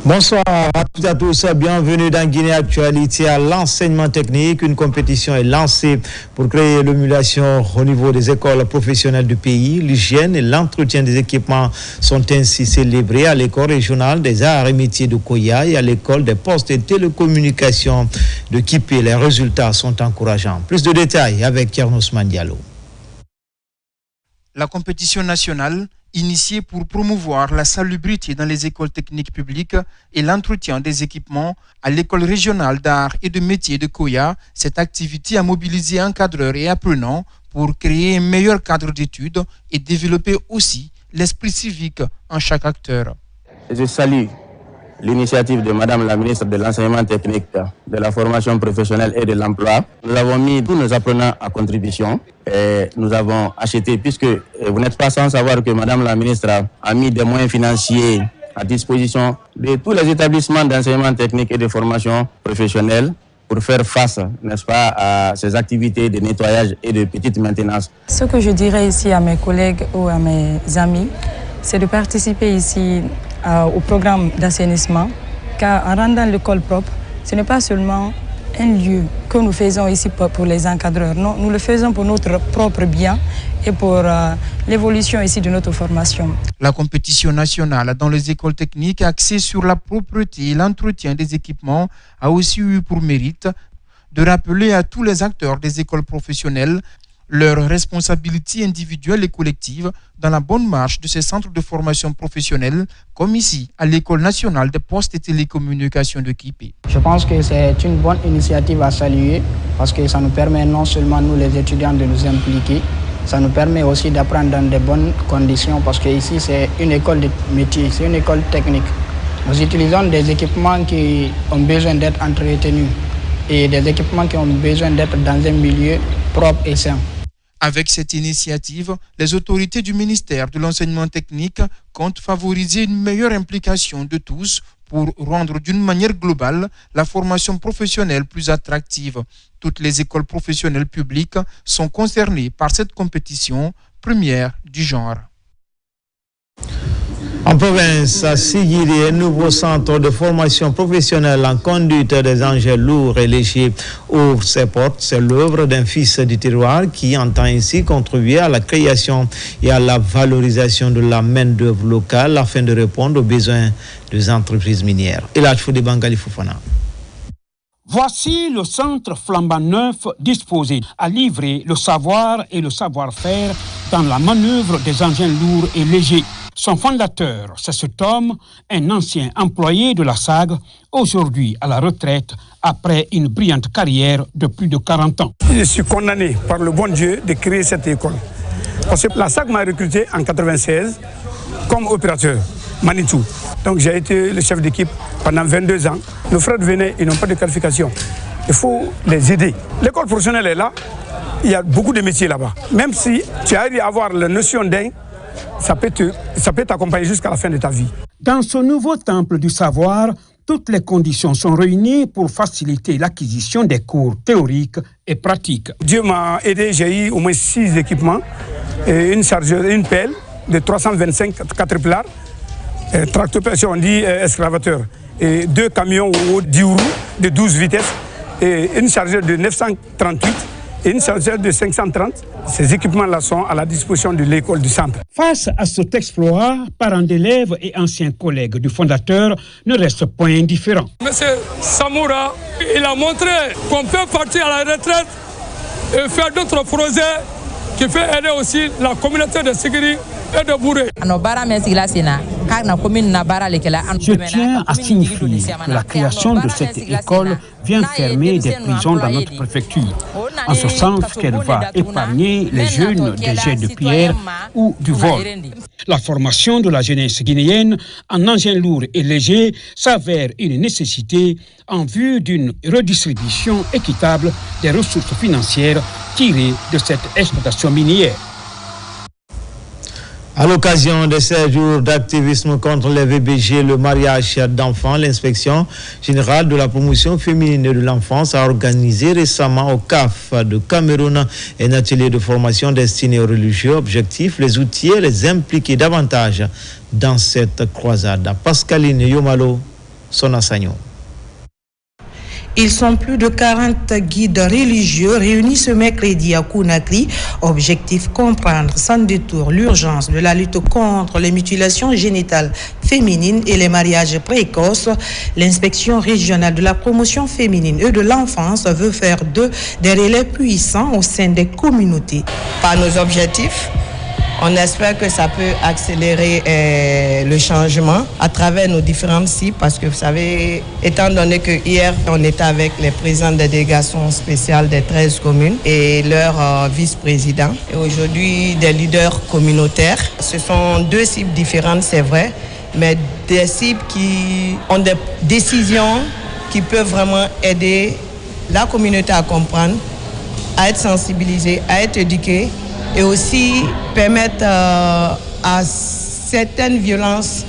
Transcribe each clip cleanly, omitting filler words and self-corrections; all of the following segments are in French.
Bonsoir à toutes et à tous, bienvenue dans Guinée Actualité à l'enseignement technique. Une compétition est lancée pour créer l'émulation au niveau des écoles professionnelles du pays. L'hygiène et l'entretien des équipements sont ainsi célébrés à l'école régionale des arts et métiers de Koya et à l'école des postes et télécommunications de Kipé. Les résultats sont encourageants. Plus de détails avec Kernos Mandialo. La compétition nationale, initiée pour promouvoir la salubrité dans les écoles techniques publiques et l'entretien des équipements à l'école régionale d'art et de métiers de Koya, cette activité a mobilisé encadreurs et apprenants pour créer un meilleur cadre d'études et développer aussi l'esprit civique en chaque acteur. Je salue l'initiative de Madame la ministre de l'Enseignement technique, de la formation professionnelle et de l'emploi. Nous avons mis tous nos apprenants à contribution et nous avons acheté, puisque vous n'êtes pas sans savoir que Madame la ministre a mis des moyens financiers à disposition de tous les établissements d'enseignement technique et de formation professionnelle pour faire face, n'est-ce pas, à ces activités de nettoyage et de petite maintenance. Ce que je dirais ici à mes collègues ou à mes amis, c'est de participer ici au programme d'assainissement, car en rendant l'école propre, ce n'est pas seulement un lieu que nous faisons ici pour les encadreurs. Non, nous le faisons pour notre propre bien et pour l'évolution ici de notre formation. La compétition nationale dans les écoles techniques axée sur la propreté et l'entretien des équipements a aussi eu pour mérite de rappeler à tous les acteurs des écoles professionnelles leurs responsabilités individuelles et collectives dans la bonne marche de ces centres de formation professionnelle, comme ici, à l'École nationale des postes et télécommunications de Kipé. Je pense que c'est une bonne initiative à saluer parce que ça nous permet non seulement nous les étudiants de nous impliquer, ça nous permet aussi d'apprendre dans de bonnes conditions parce que ici c'est une école de métier, c'est une école technique. Nous utilisons des équipements qui ont besoin d'être entretenus et des équipements qui ont besoin d'être dans un milieu propre et sain. Avec cette initiative, les autorités du ministère de l'enseignement technique comptent favoriser une meilleure implication de tous pour rendre d'une manière globale la formation professionnelle plus attractive. Toutes les écoles professionnelles publiques sont concernées par cette compétition première du genre. En province, à Sigiri, un nouveau centre de formation professionnelle en conduite des engins lourds et légers ouvre ses portes. C'est l'œuvre d'un fils du terroir qui entend ainsi contribuer à la création et à la valorisation de la main-d'œuvre locale afin de répondre aux besoins des entreprises minières. Elhadj Fodé Bangali Fofana. Voici le centre flambant neuf disposé à livrer le savoir et le savoir-faire dans la manœuvre des engins lourds et légers. Son fondateur, c'est cet homme, un ancien employé de la SAG, aujourd'hui à la retraite après une brillante carrière de plus de 40 ans. Je suis condamné par le bon Dieu de créer cette école. Parce que la SAG m'a recruté en 1996 comme opérateur, Manitou. Donc j'ai été le chef d'équipe pendant 22 ans. Nos frères venaient, ils n'ont pas de qualification. Il faut les aider. L'école professionnelle est là, il y a beaucoup de métiers là-bas. Même si tu arrives à avoir la notion d'un, ça peut t'accompagner jusqu'à la fin de ta vie. Dans ce nouveau temple du savoir, toutes les conditions sont réunies pour faciliter l'acquisition des cours théoriques et pratiques. Dieu m'a aidé, j'ai eu au moins 6 équipements, une chargeuse, une pelle de 325 caterpillars, tracteur, on dit excavateur, et 2 camions ou 10 roues de 12 vitesses, et une chargeuse de 938 et une chargeuse de 530. Ces équipements-là sont à la disposition de l'école du centre. Face à cet exploit, parents d'élèves et anciens collègues du fondateur ne restent point indifférents. Monsieur Samoura, il a montré qu'on peut partir à la retraite et faire d'autres projets qui peuvent aider aussi la communauté de Sigiri et de Bouré. Je tiens à signifier que la création de cette école vient fermer des prisons dans notre préfecture, en ce sens qu'elle va épargner les jeunes des jets de pierre ou du vol. La formation de la jeunesse guinéenne en engins lourds et légers s'avère une nécessité en vue d'une redistribution équitable des ressources financières tirées de cette exploitation minière. À l'occasion de ces jours d'activisme contre les VBG, le mariage d'enfants, l'inspection générale de la promotion féminine de l'enfance a organisé récemment au CAF de Cameroun un atelier de formation destiné aux religieux. Objectif, les outiller et les impliquer davantage dans cette croisade. Pascaline Yomalo Sona Sagnon. Ils sont plus de 40 guides religieux réunis ce mercredi à Conakry. Objectif, comprendre sans détour l'urgence de la lutte contre les mutilations génitales féminines et les mariages précoces. L'inspection régionale de la promotion féminine et de l'enfance veut faire d'eux des relais puissants au sein des communautés. Par nos objectifs, on espère que ça peut accélérer le changement à travers nos différentes cibles parce que vous savez, étant donné que hier on était avec les présidents des délégations spéciales des 13 communes et leurs vice-présidents et aujourd'hui des leaders communautaires. Ce sont deux cibles différentes, c'est vrai, mais des cibles qui ont des décisions qui peuvent vraiment aider la communauté à comprendre, à être sensibilisée, à être éduquée, et aussi permettre à certaines violences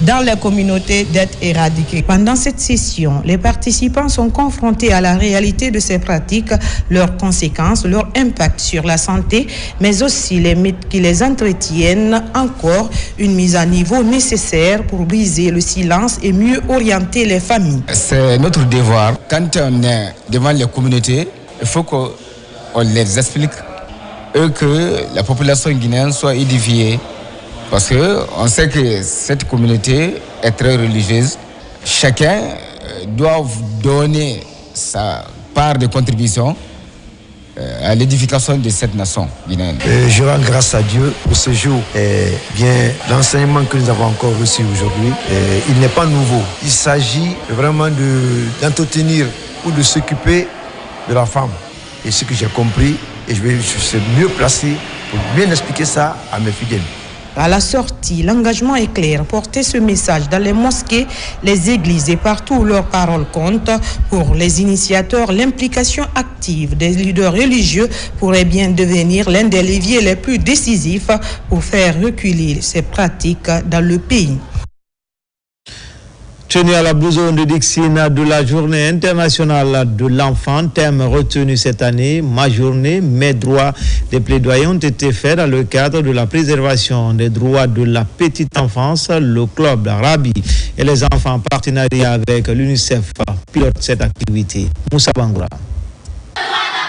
dans les communautés d'être éradiquées. Pendant cette session, les participants sont confrontés à la réalité de ces pratiques, leurs conséquences, leur impact sur la santé, mais aussi les mythes qui les entretiennent, encore une mise à niveau nécessaire pour briser le silence et mieux orienter les familles. C'est notre devoir. Quand on est devant les communautés, il faut qu'on les explique que la population guinéenne soit édifiée. Parce qu'on sait que cette communauté est très religieuse. Chacun doit donner sa part de contribution à l'édification de cette nation guinéenne. Je rends grâce à Dieu pour ce jour. L'enseignement que nous avons encore reçu aujourd'hui, il n'est pas nouveau. Il s'agit vraiment d'entretenir ou de s'occuper de la femme. Et ce que j'ai compris, et je suis mieux placé pour bien expliquer ça à mes fidèles. À la sortie, l'engagement est clair. Porter ce message dans les mosquées, les églises et partout où leurs paroles comptent. Pour les initiateurs, l'implication active des leaders religieux pourrait bien devenir l'un des leviers les plus décisifs pour faire reculer ces pratiques dans le pays. Tenu à la Blue Zone de Dixine de la Journée internationale de l'enfant, thème retenu cette année, ma journée, mes droits. Des plaidoyers ont été faits dans le cadre de la préservation des droits de la petite enfance. Le club Rabi et les enfants en partenariat avec l'UNICEF pilotent cette activité. Moussa Bangoura.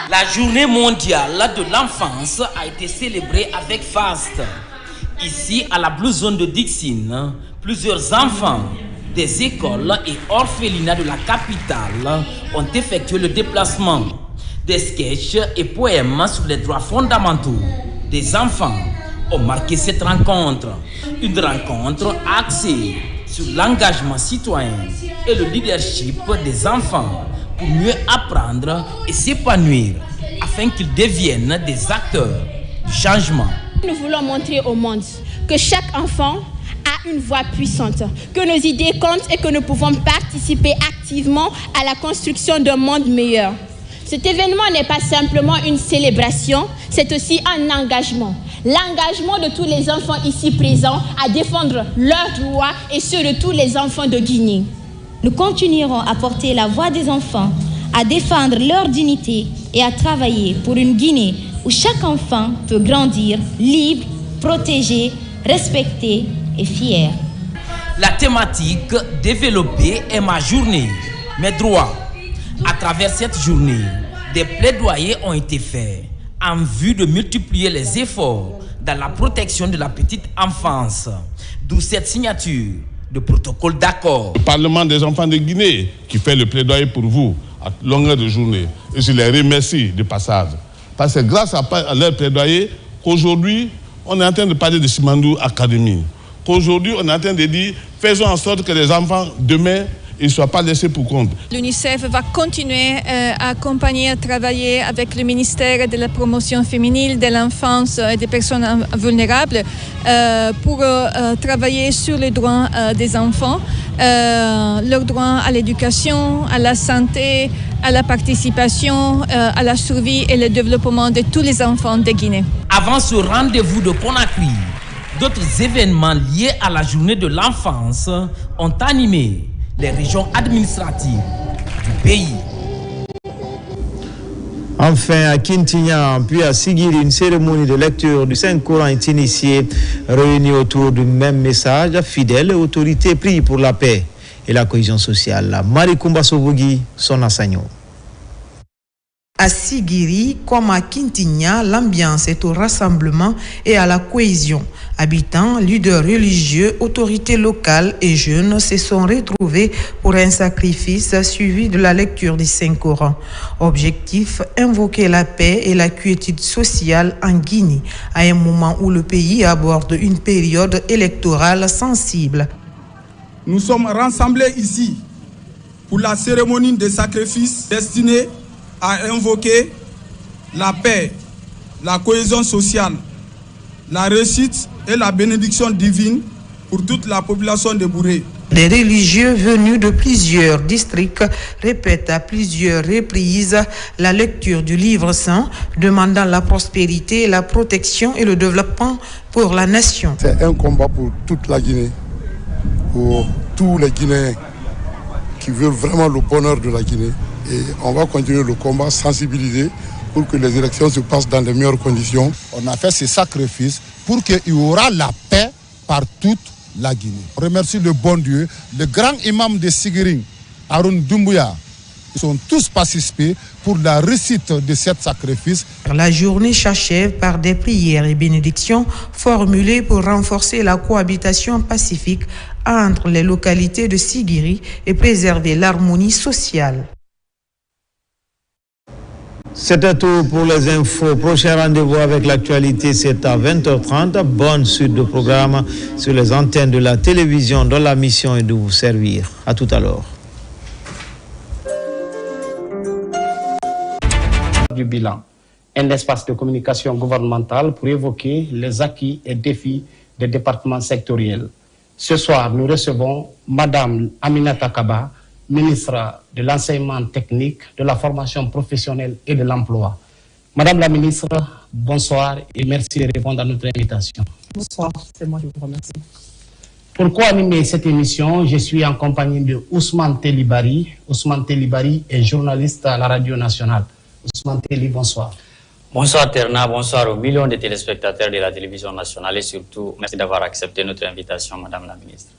La journée mondiale de l'enfance a été célébrée avec faste. Ici, à la Blue Zone de Dixine, plusieurs enfants des écoles et orphelinats de la capitale ont effectué le déplacement. Des sketchs et poèmes sur les droits fondamentaux des enfants ont marqué cette rencontre. Une rencontre axée sur l'engagement citoyen et le leadership des enfants pour mieux apprendre et s'épanouir afin qu'ils deviennent des acteurs du changement. Nous voulons montrer au monde que chaque enfant a une voix puissante, que nos idées comptent et que nous pouvons participer activement à la construction d'un monde meilleur. Cet événement n'est pas simplement une célébration, c'est aussi un engagement. L'engagement de tous les enfants ici présents à défendre leurs droits et ceux de tous les enfants de Guinée. Nous continuerons à porter la voix des enfants, à défendre leur dignité et à travailler pour une Guinée où chaque enfant peut grandir libre, protégé, respecté et fier. La thématique développée est ma journée, mes droits. À travers cette journée, des plaidoyers ont été faits en vue de multiplier les efforts dans la protection de la petite enfance. D'où cette signature de protocole d'accord. Le Parlement des enfants de Guinée qui fait le plaidoyer pour vous à longueur de journée. Et je les remercie de passage. Parce que grâce à leur plaidoyer, qu'aujourd'hui, on est en train de parler de Simandou Academy. Qu'aujourd'hui, on est en train de dire, faisons en sorte que les enfants, demain, ils ne soient pas laissés pour compte. L'UNICEF va continuer à accompagner, à travailler avec le ministère de la promotion féminine, de l'enfance et des personnes vulnérables pour travailler sur les droits des enfants, leurs droits à l'éducation, à la santé, à la participation, à la survie et le développement de tous les enfants de Guinée. Avant ce rendez-vous de Conakry, d'autres événements liés à la journée de l'enfance ont animé les régions administratives du pays. Enfin, à Kintignan, puis à Sigiri, une cérémonie de lecture du Saint-Coran est initiée, réunie autour du même message, fidèles et autorités prient pour la paix et la cohésion sociale. Marie Kumba Sobogi, son enseignant. À Sigiri, comme à Kintinia, l'ambiance est au rassemblement et à la cohésion. Habitants, leaders religieux, autorités locales et jeunes se sont retrouvés pour un sacrifice suivi de la lecture du Saint-Coran. Objectif, invoquer la paix et la quiétude sociale en Guinée, à un moment où le pays aborde une période électorale sensible. Nous sommes rassemblés ici pour la cérémonie de sacrifice destinée à invoquer la paix, la cohésion sociale, la réussite et la bénédiction divine pour toute la population de Bouré. Les religieux venus de plusieurs districts répètent à plusieurs reprises la lecture du livre saint, demandant la prospérité, la protection et le développement pour la nation. C'est un combat pour toute la Guinée, pour tous les Guinéens qui veulent vraiment le bonheur de la Guinée. Et on va continuer le combat, sensibiliser pour que les élections se passent dans les meilleures conditions. On a fait ce sacrifice pour qu'il y aura la paix par toute la Guinée. On remercie le bon Dieu, le grand imam de Sigiri, Haroun Doumbouya. Ils sont tous participés pour la réussite de ce sacrifice. La journée s'achève par des prières et bénédictions formulées pour renforcer la cohabitation pacifique entre les localités de Sigiri et préserver l'harmonie sociale. C'était tout pour les infos. Prochain rendez-vous avec l'actualité, c'est à 20h30. Bonne suite de programme sur les antennes de la télévision dont la mission est de vous servir. À tout à l'heure. Du bilan, un espace de communication gouvernementale pour évoquer les acquis et défis des départements sectoriels. Ce soir, nous recevons Madame Aminata Kaba, ministre de l'enseignement technique, de la formation professionnelle et de l'emploi. Madame la ministre, bonsoir et merci de répondre à notre invitation. Bonsoir, c'est moi qui vous remercie. Pour co-animer cette émission, je suis en compagnie de Ousmane Telibari. Ousmane Telibari est journaliste à la Radio Nationale. Ousmane Telibari, bonsoir. Bonsoir Terna, bonsoir aux millions de téléspectateurs de la télévision nationale et surtout, merci d'avoir accepté notre invitation, Madame la ministre.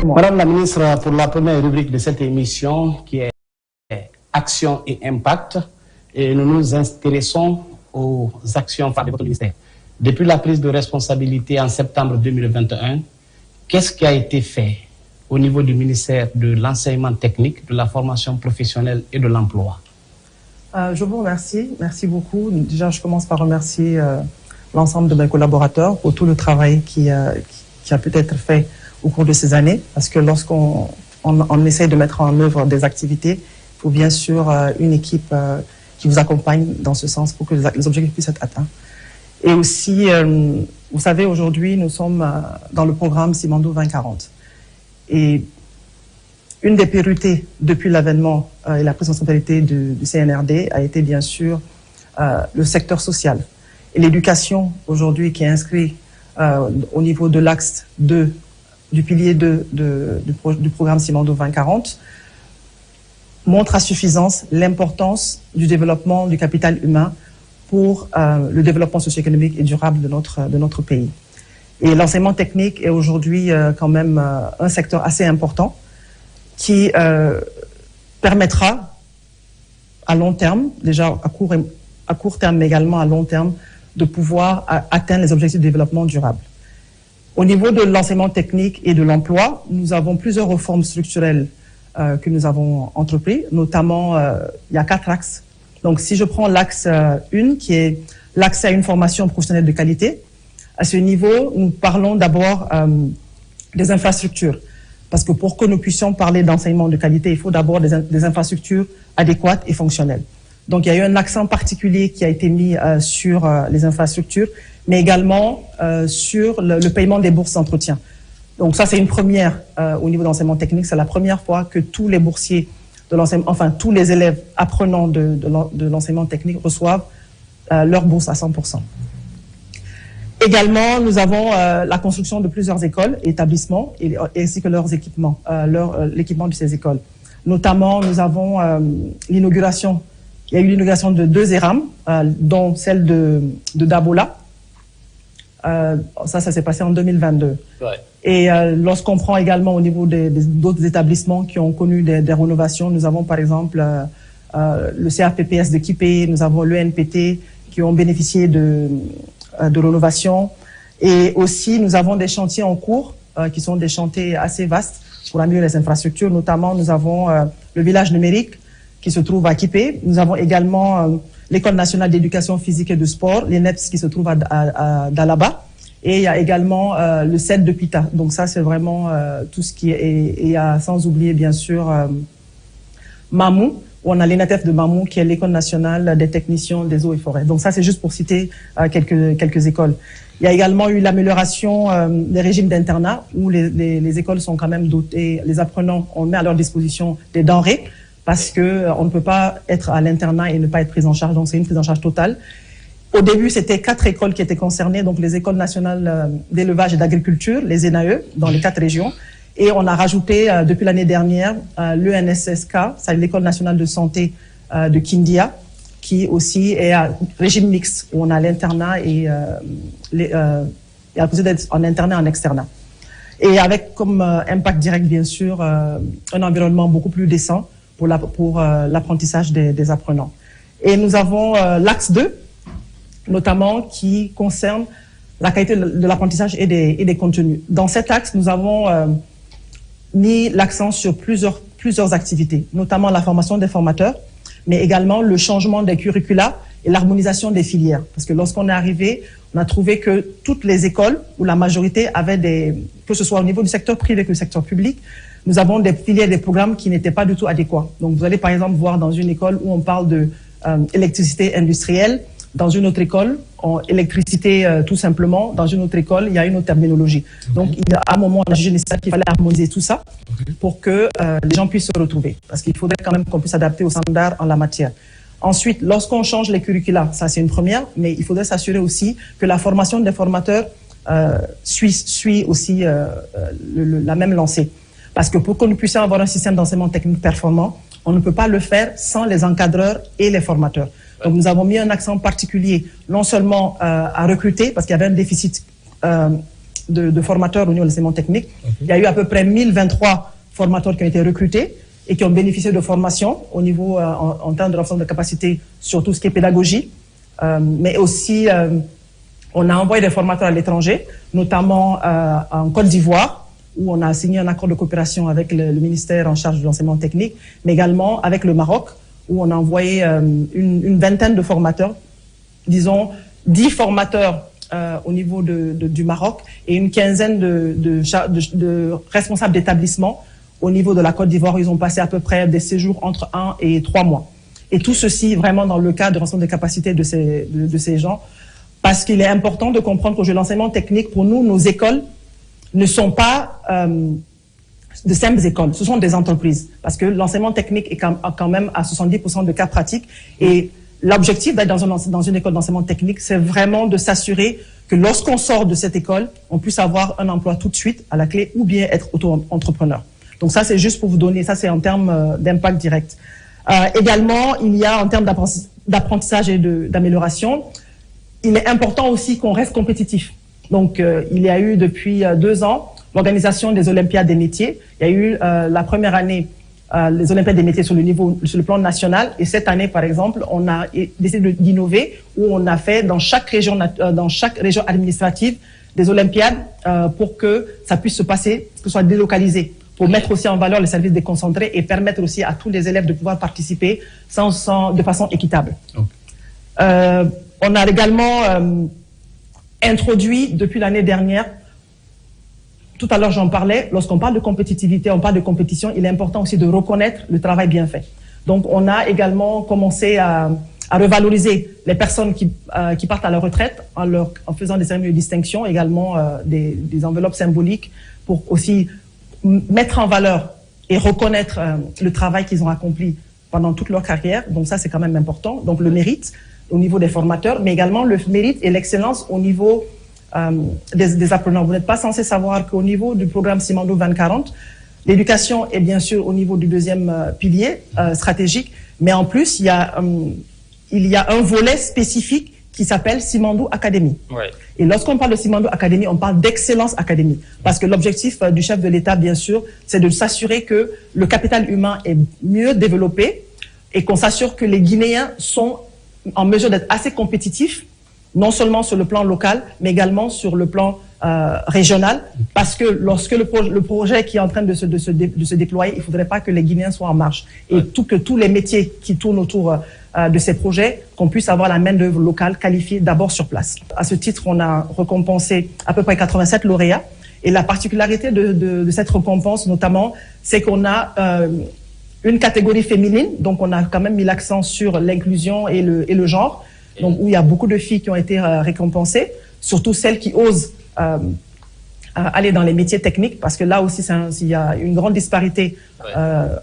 Madame la ministre, pour la première rubrique de cette émission qui est Action et Impact, et nous nous intéressons aux actions phares de votre ministère. Depuis la prise de responsabilité en septembre 2021, qu'est-ce qui a été fait au niveau du ministère de l'enseignement technique, de la formation professionnelle et de l'emploi? Je vous remercie. Merci beaucoup. Déjà, je commence par remercier l'ensemble de mes collaborateurs pour tout le travail qui a pu être fait au cours de ces années, parce que lorsqu'on essaie de mettre en œuvre des activités, il faut bien sûr une équipe qui vous accompagne dans ce sens pour que les objectifs puissent être atteints. Et aussi, vous savez, aujourd'hui, nous sommes dans le programme Simandou 2040. Et une des priorités depuis l'avènement et la prise de responsabilité du CNRD a été bien sûr le secteur social. Et l'éducation aujourd'hui qui est inscrit au niveau de l'axe 2 du pilier du programme Simandou 2040 montre à suffisance l'importance du développement du capital humain pour le développement socio-économique et durable de notre pays. Et l'enseignement technique est aujourd'hui quand même un secteur assez important qui permettra à long terme, déjà à court terme mais également à long terme, de pouvoir atteindre les objectifs de développement durable. Au niveau de l'enseignement technique et de l'emploi, nous avons plusieurs réformes structurelles que nous avons entreprises, notamment il y a 4 axes. Donc si je prends l'axe 1, qui est l'accès à une formation professionnelle de qualité, à ce niveau, nous parlons d'abord des infrastructures. Parce que pour que nous puissions parler d'enseignement de qualité, il faut d'abord des infrastructures adéquates et fonctionnelles. Donc il y a eu un accent particulier qui a été mis sur les infrastructures, mais également sur le paiement des bourses d'entretien. Donc ça, c'est une première au niveau d'enseignement technique. C'est la première fois que tous les boursiers de l'enseignement, enfin tous les élèves apprenants de l'enseignement technique reçoivent leur bourse à 100%. Également, nous avons la construction de plusieurs écoles et établissements ainsi que leurs équipements, l'équipement de ces écoles. Notamment, nous avons l'inauguration. Il y a eu l'inauguration de 2 ERAM, dont celle de Dabola. Ça s'est passé en 2022. Ouais. Et lorsqu'on prend également au niveau d'autres établissements qui ont connu des rénovations, nous avons par exemple le CRPPS de Kipé, nous avons l'ENPT qui ont bénéficié de rénovation. Et aussi, nous avons des chantiers en cours qui sont des chantiers assez vastes pour améliorer les infrastructures. Notamment, nous avons le village numérique qui se trouve à Kipé. Nous avons également l'École nationale d'éducation physique et de sport, l'ENEPS, qui se trouve à Dalaba. Et il y a également le CED de Pita. Donc ça, c'est vraiment tout ce qui est... Et il y a, sans oublier, bien sûr, Mamou, où on a l'ENATEF de Mamou, qui est l'École nationale des techniciens des eaux et forêts. Donc ça, c'est juste pour citer quelques écoles. Il y a également eu l'amélioration des régimes d'internat, où les écoles sont quand même dotées, les apprenants, on met à leur disposition des denrées, parce qu'on ne peut pas être à l'internat et ne pas être pris en charge. Donc c'est une prise en charge totale. Au début, c'était 4 écoles qui étaient concernées, donc les écoles nationales d'élevage et d'agriculture, les ENAE, dans les 4 régions. Et on a rajouté, depuis l'année dernière, l'ENSSK, c'est l'école nationale de santé de Kindia, qui aussi est à régime mixte, où on a l'internat et la possibilité d'être en internat et en externat. Et avec comme impact direct, bien sûr, un environnement beaucoup plus décent pour l'apprentissage des apprenants. Et nous avons l'axe 2, notamment qui concerne la qualité de l'apprentissage et des contenus. Dans cet axe, nous avons mis l'accent sur plusieurs activités, notamment la formation des formateurs, mais également le changement des curricula et l'harmonisation des filières. Parce que lorsqu'on est arrivé, on a trouvé que toutes les écoles, ou la majorité, avaient que ce soit au niveau du secteur privé que du secteur public, nous avons des filières, des programmes qui n'étaient pas du tout adéquats. Donc vous allez par exemple voir dans une école où on parle de électricité industrielle, dans une autre école, en électricité tout simplement, dans une autre école, il y a une autre terminologie. Donc à un moment, on a jugé nécessaire qu'il fallait harmoniser tout ça pour que les gens puissent se retrouver. Parce qu'il faudrait quand même qu'on puisse s'adapter aux standards en la matière. Ensuite, lorsqu'on change les curricula, ça c'est une première, mais il faudrait s'assurer aussi que la formation des formateurs suit aussi la même lancée. Parce que pour que nous puissions avoir un système d'enseignement technique performant, on ne peut pas le faire sans les encadreurs et les formateurs. Donc nous avons mis un accent particulier, non seulement à recruter, parce qu'il y avait un déficit de formateurs au niveau de l'enseignement technique. Il y a eu à peu près 1023 formateurs qui ont été recrutés et qui ont bénéficié de formation au niveau, en termes de renforcement de capacité sur tout ce qui est pédagogie. Mais aussi, on a envoyé des formateurs à l'étranger, notamment en Côte d'Ivoire, où on a signé un accord de coopération avec le ministère en charge de l'enseignement technique, mais également avec le Maroc, où on a envoyé une vingtaine de formateurs, disons 10 formateurs au niveau du Maroc et une quinzaine de responsables d'établissement au niveau de la Côte d'Ivoire. Ils ont passé à peu près des séjours entre 1 et 3 mois. Et tout ceci vraiment dans le cadre de renforcement des capacités de ces gens, parce qu'il est important de comprendre que l'enseignement technique, pour nous, nos écoles ne sont pas de simples écoles, ce sont des entreprises. Parce que l'enseignement technique est quand même à 70% de cas pratiques. Et l'objectif d'être dans une école d'enseignement technique, c'est vraiment de s'assurer que lorsqu'on sort de cette école, on puisse avoir un emploi tout de suite à la clé ou bien être auto-entrepreneur. Donc ça, c'est juste pour vous donner, ça c'est en termes d'impact direct. Également, il y a en termes d'apprentissage et d'amélioration, il est important aussi qu'on reste compétitif. Donc, il y a eu depuis 2 ans l'organisation des Olympiades des métiers. Il y a eu la première année les Olympiades des métiers sur le plan national. Et cette année, par exemple, on a décidé d'innover où on a fait dans chaque région administrative des Olympiades pour que ça puisse se passer, que ce soit délocalisé, pour mettre aussi en valeur les services déconcentrés et permettre aussi à tous les élèves de pouvoir participer de façon équitable. Okay. On a également introduit depuis l'année dernière, tout à l'heure j'en parlais, lorsqu'on parle de compétitivité, on parle de compétition, il est important aussi de reconnaître le travail bien fait. Donc on a également commencé à revaloriser les personnes qui partent à la retraite en faisant des cérémonies de distinction, également des enveloppes symboliques pour aussi mettre en valeur et reconnaître le travail qu'ils ont accompli pendant toute leur carrière. Donc ça c'est quand même important. Donc le mérite au niveau des formateurs, mais également le mérite et l'excellence au niveau des apprenants. Vous n'êtes pas censé savoir qu'au niveau du programme Simando 2040, l'éducation est bien sûr au niveau du deuxième pilier stratégique, mais en plus, il y a un volet spécifique qui s'appelle Simandou Academy. Ouais. Et lorsqu'on parle de Simandou Academy, on parle d'excellence académique. Parce que l'objectif du chef de l'État, bien sûr, c'est de s'assurer que le capital humain est mieux développé et qu'on s'assure que les Guinéens sont en mesure d'être assez compétitifs, non seulement sur le plan local, mais également sur le plan régional. Parce que lorsque le projet qui est en train de se déployer, il ne faudrait pas que les Guinéens soient en marge. Et que tous les métiers qui tournent autour de ces projets, qu'on puisse avoir la main-d'œuvre locale qualifiée d'abord sur place. À ce titre, on a récompensé à peu près 87 lauréats. Et la particularité de cette récompense, notamment, c'est qu'on a une catégorie féminine. Donc, on a quand même mis l'accent sur l'inclusion et le genre. Donc, où il y a beaucoup de filles qui ont été récompensées, surtout celles qui osent aller dans les métiers techniques, parce que là aussi, il y a une grande disparité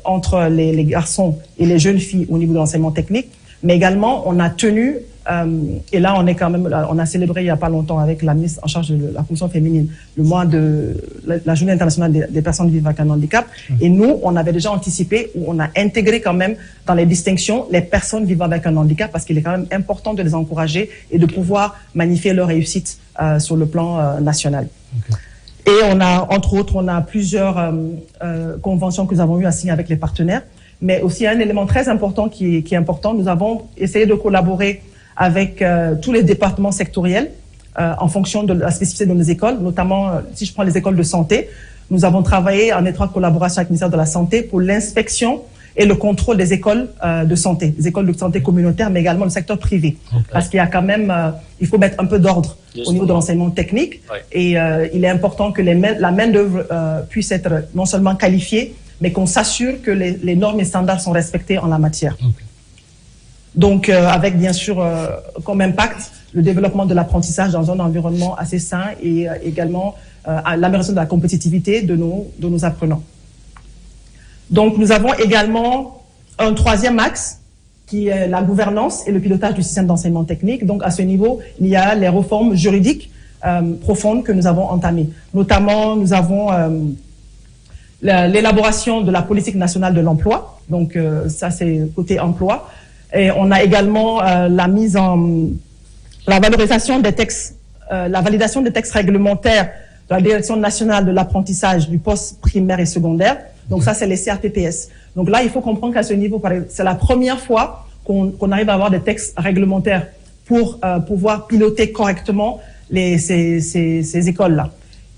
entre les garçons et les jeunes filles au niveau de l'enseignement technique. Mais également, on a tenu, et là, on a célébré il n'y a pas longtemps avec la ministre en charge de la fonction féminine, le mois de la Journée internationale des personnes vivant avec un handicap. Et nous, on avait déjà anticipé, où on a intégré quand même dans les distinctions les personnes vivant avec un handicap, parce qu'il est quand même important de les encourager et de pouvoir magnifier leur réussite sur le plan national. Okay. Et on a, entre autres, on a plusieurs conventions que nous avons eu à signer avec les partenaires. Mais aussi un élément très important qui est important, nous avons essayé de collaborer avec tous les départements sectoriels en fonction de la spécificité de nos écoles, notamment si je prends les écoles de santé. Nous avons travaillé en étroite collaboration avec le ministère de la Santé pour l'inspection et le contrôle des écoles de santé, des écoles de santé communautaire, mais également le secteur privé. Okay. Parce qu'il y a quand même, il faut mettre un peu d'ordre au niveau de l'enseignement technique. Ouais. Et il est important que la main-d'œuvre puisse être non seulement qualifiée, mais qu'on s'assure que les normes et standards sont respectés en la matière. Okay. Donc, avec bien sûr comme impact le développement de l'apprentissage dans un environnement assez sain et également l'amélioration de la compétitivité de nos apprenants. Donc, nous avons également un troisième axe qui est la gouvernance et le pilotage du système d'enseignement technique. Donc, à ce niveau, il y a les réformes juridiques profondes que nous avons entamées. Notamment, nous avons l'élaboration de la politique nationale de l'emploi. Donc, ça, c'est côté emploi. Et on a également la valorisation des textes, la validation des textes réglementaires de la Direction nationale de l'apprentissage du poste primaire et secondaire. Donc ça, c'est les CRTPS. Donc là, il faut comprendre qu'à ce niveau, c'est la première fois qu'on arrive à avoir des textes réglementaires pour pouvoir piloter correctement ces écoles-là.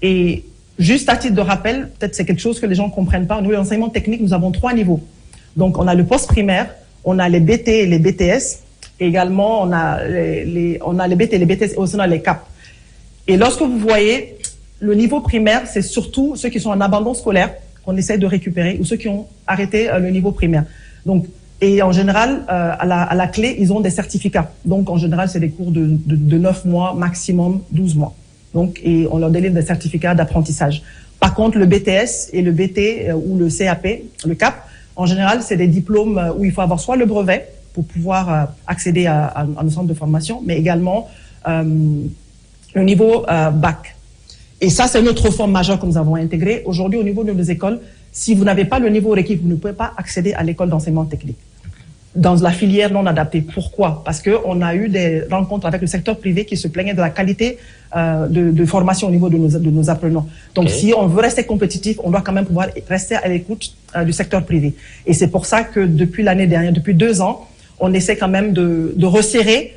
Et juste à titre de rappel, peut-être c'est quelque chose que les gens ne comprennent pas. Nous, l'enseignement technique, nous avons 3 niveaux. Donc on a le poste primaire, on a les BT et les BTS, et également on a les BT et les BTS, et aussi on a les CAP. Et lorsque vous voyez, le niveau primaire, c'est surtout ceux qui sont en abandon scolaire, qu'on essaie de récupérer, ou ceux qui ont arrêté le niveau primaire. Donc, et en général, à la clé, ils ont des certificats. Donc, en général, c'est des cours de 9 mois, maximum 12 mois. Donc, et on leur délivre des certificats d'apprentissage. Par contre, le BTS et le BT ou le CAP, le CAP, en général, c'est des diplômes où il faut avoir soit le brevet pour pouvoir accéder à nos centres de formation, mais également le niveau bac. Et ça, c'est notre réforme majeure que nous avons intégrée. Aujourd'hui, au niveau de nos écoles, si vous n'avez pas le niveau requis, vous ne pouvez pas accéder à l'école d'enseignement technique. Dans la filière non adaptée. Pourquoi? Parce qu'on a eu des rencontres avec le secteur privé qui se plaignait de la qualité de formation au niveau de nos apprenants. Donc, si on veut rester compétitif, on doit quand même pouvoir rester à l'écoute du secteur privé. Et c'est pour ça que depuis l'année dernière, depuis 2 ans, on essaie quand même de resserrer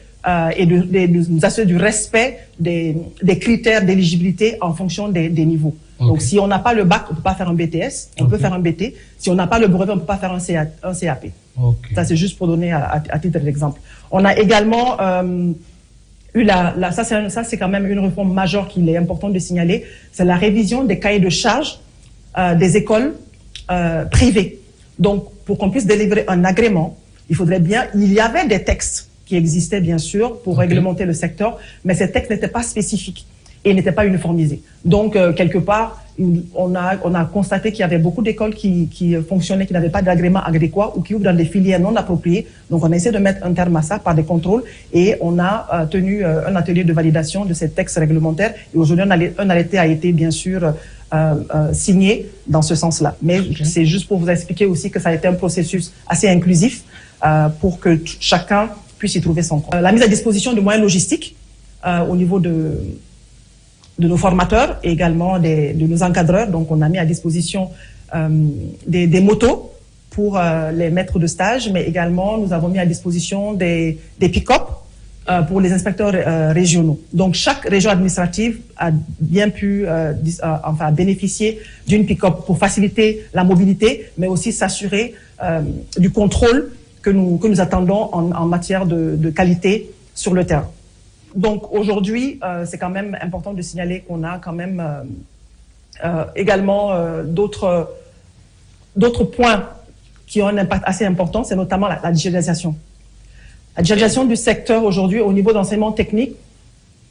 et de nous assurer du respect des critères d'éligibilité en fonction des niveaux. Okay. Donc, si on n'a pas le bac, on ne peut pas faire un BTS, on peut faire un BT. Si on n'a pas le brevet, on ne peut pas faire un CAP. Okay. Ça, c'est juste pour donner à titre d'exemple. On a également eu ça, c'est quand même une réforme majeure qu'il est important de signaler, c'est la révision des cahiers de charges des écoles privées. Donc, pour qu'on puisse délivrer un agrément, il y avait des textes qui existaient, bien sûr, pour réglementer le secteur, mais ces textes n'étaient pas spécifiques et n'étaient pas uniformisés. Donc, quelque part, on a constaté qu'il y avait beaucoup d'écoles qui fonctionnaient, qui n'avaient pas d'agrément adéquat ou qui ouvrent dans des filières non appropriées. Donc, on a essayé de mettre un terme à ça par des contrôles et on a tenu un atelier de validation de ces textes réglementaires. Et aujourd'hui, un arrêté a été, bien sûr, signé dans ce sens-là. Mais c'est juste pour vous expliquer aussi que ça a été un processus assez inclusif pour que chacun puisse y trouver son compte. La mise à disposition de moyens logistiques au niveau de nos formateurs et également de nos encadreurs. Donc, on a mis à disposition des motos pour les maîtres de stage, mais également, nous avons mis à disposition des pick-up pour les inspecteurs régionaux. Donc, chaque région administrative a bien pu bénéficier d'une pick-up pour faciliter la mobilité, mais aussi s'assurer du contrôle que nous attendons en matière de qualité sur le terrain. Donc, aujourd'hui, c'est quand même important de signaler qu'on a quand même également d'autres points qui ont un impact assez important, c'est notamment la digitalisation. La digitalisation du secteur aujourd'hui, au niveau d'enseignement technique,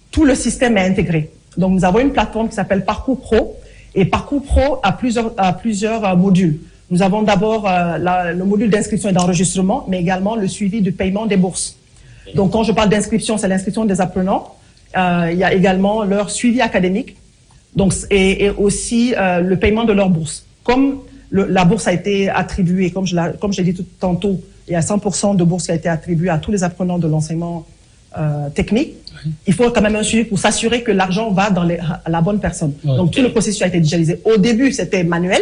tout le système est intégré. Donc, nous avons une plateforme qui s'appelle Parcours Pro, et Parcours Pro a plusieurs modules. Nous avons d'abord le module d'inscription et d'enregistrement, mais également le suivi du paiement des bourses. Donc, quand je parle d'inscription, c'est l'inscription des apprenants. Il y a également leur suivi académique, donc, et aussi le paiement de leur bourse. Comme la bourse a été attribuée, comme je l'ai dit tantôt, il y a 100% de bourse qui a été attribuée à tous les apprenants de l'enseignement technique. Il faut quand même un suivi pour s'assurer que l'argent va à la bonne personne. Donc, tout le processus a été digitalisé. Au début, c'était manuel,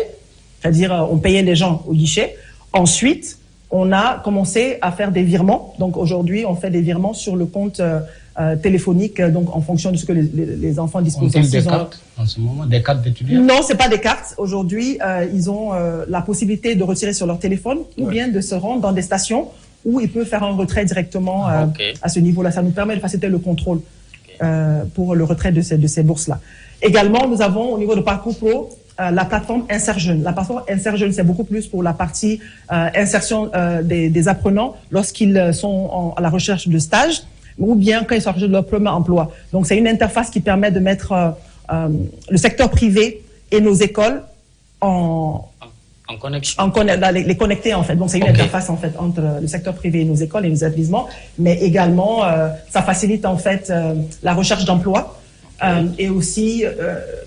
c'est-à-dire on payait les gens au guichet. Ensuite, on a commencé à faire des virements. Donc, aujourd'hui, on fait des virements sur le compte téléphonique, donc en fonction de ce que les enfants disposent. On des cartes en ce moment, des cartes d'étudiants? Non, c'est pas des cartes. Aujourd'hui, ils ont la possibilité de retirer sur leur téléphone ou bien de se rendre dans des stations où ils peuvent faire un retrait directement à ce niveau-là. Ça nous permet de faciliter le contrôle pour le retrait de ces bourses-là. Également, nous avons au niveau de Parcours Pro la plateforme InserJeune. La plateforme InserJeune, c'est beaucoup plus pour la partie insertion des apprenants lorsqu'ils sont à la recherche de stage ou bien quand ils sont à la recherche de leur premier emploi. Donc, c'est une interface qui permet de mettre le secteur privé et nos écoles en connexion. Les connecter, en fait. Donc, c'est une interface, en fait, entre le secteur privé et nos écoles et nos établissements. Mais également, ça facilite, en fait, la recherche d'emploi. Et aussi,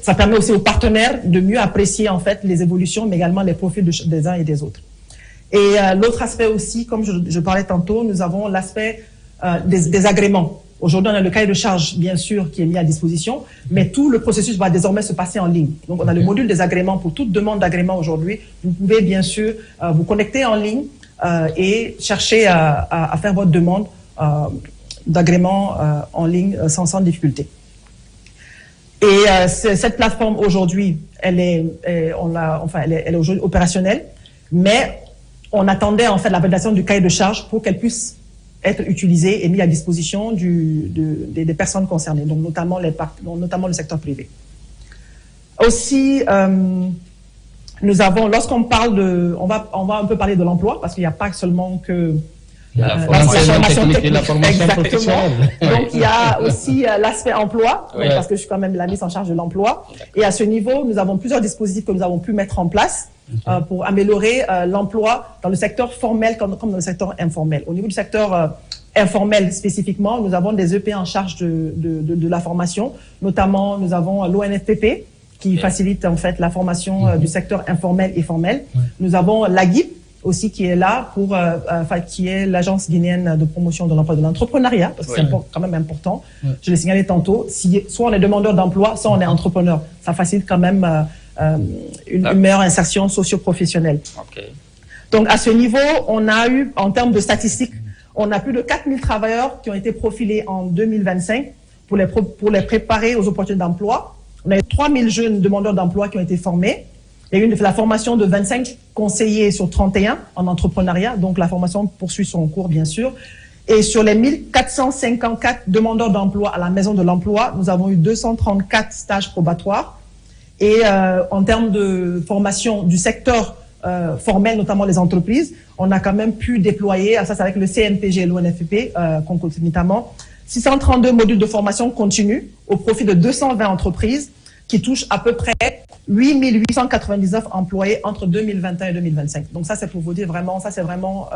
ça permet aussi aux partenaires de mieux apprécier, en fait, les évolutions, mais également les profils des uns et des autres. Et l'autre aspect aussi, comme je parlais tantôt, nous avons l'aspect des agréments. Aujourd'hui, on a le cahier de charge, bien sûr, qui est mis à disposition, mais tout le processus va désormais se passer en ligne. Donc, on a le module des agréments. Pour toute demande d'agrément aujourd'hui, vous pouvez bien sûr vous connecter en ligne et chercher à faire votre demande d'agrément en ligne sans difficulté. Et cette plateforme aujourd'hui, elle est aujourd'hui opérationnelle, mais on attendait en fait la validation du cahier de charge pour qu'elle puisse être utilisée et mise à disposition des personnes concernées, donc notamment le secteur privé. Aussi, nous avons, lorsqu'on parle on va un peu parler de l'emploi, parce qu'il n'y a pas seulement que la formation technique. La formation professionnelle. Donc, il y a aussi l'aspect emploi, parce que je suis quand même la mise en charge de l'emploi. Et à ce niveau, nous avons plusieurs dispositifs que nous avons pu mettre en place pour améliorer l'emploi dans le secteur formel comme dans le secteur informel. Au niveau du secteur informel spécifiquement, nous avons des EP en charge de la formation. Notamment, nous avons l'ONFPP qui facilite en fait la formation du secteur informel et formel. Nous avons l'AGIP aussi qui est là pour, qui est l'agence guinéenne de promotion de l'emploi et de l'entrepreneuriat, parce que c'est quand même important. Je l'ai signalé tantôt, soit on est demandeur d'emploi, soit on est entrepreneur. Ça facilite quand même une meilleure insertion socio-professionnelle. Donc à ce niveau, on a eu, en termes de statistiques, on a plus de 4000 travailleurs qui ont été profilés en 2025 pour les préparer aux opportunités d'emploi. On a eu 3000 jeunes demandeurs d'emploi qui ont été formés. Il y a eu la formation de 25 conseillers sur 31 en entrepreneuriat, donc la formation poursuit son cours, bien sûr. Et sur les 1454 demandeurs d'emploi à la Maison de l'Emploi, nous avons eu 234 stages probatoires. Et en termes de formation du secteur formel, notamment les entreprises, on a quand même pu déployer, ça c'est avec le CNPG et l'ONFP, concomitamment, 632 modules de formation continue au profit de 220 entreprises qui touchent à peu près 8899 employés entre 2021 et 2025. Donc ça, c'est pour vous dire vraiment, ça c'est vraiment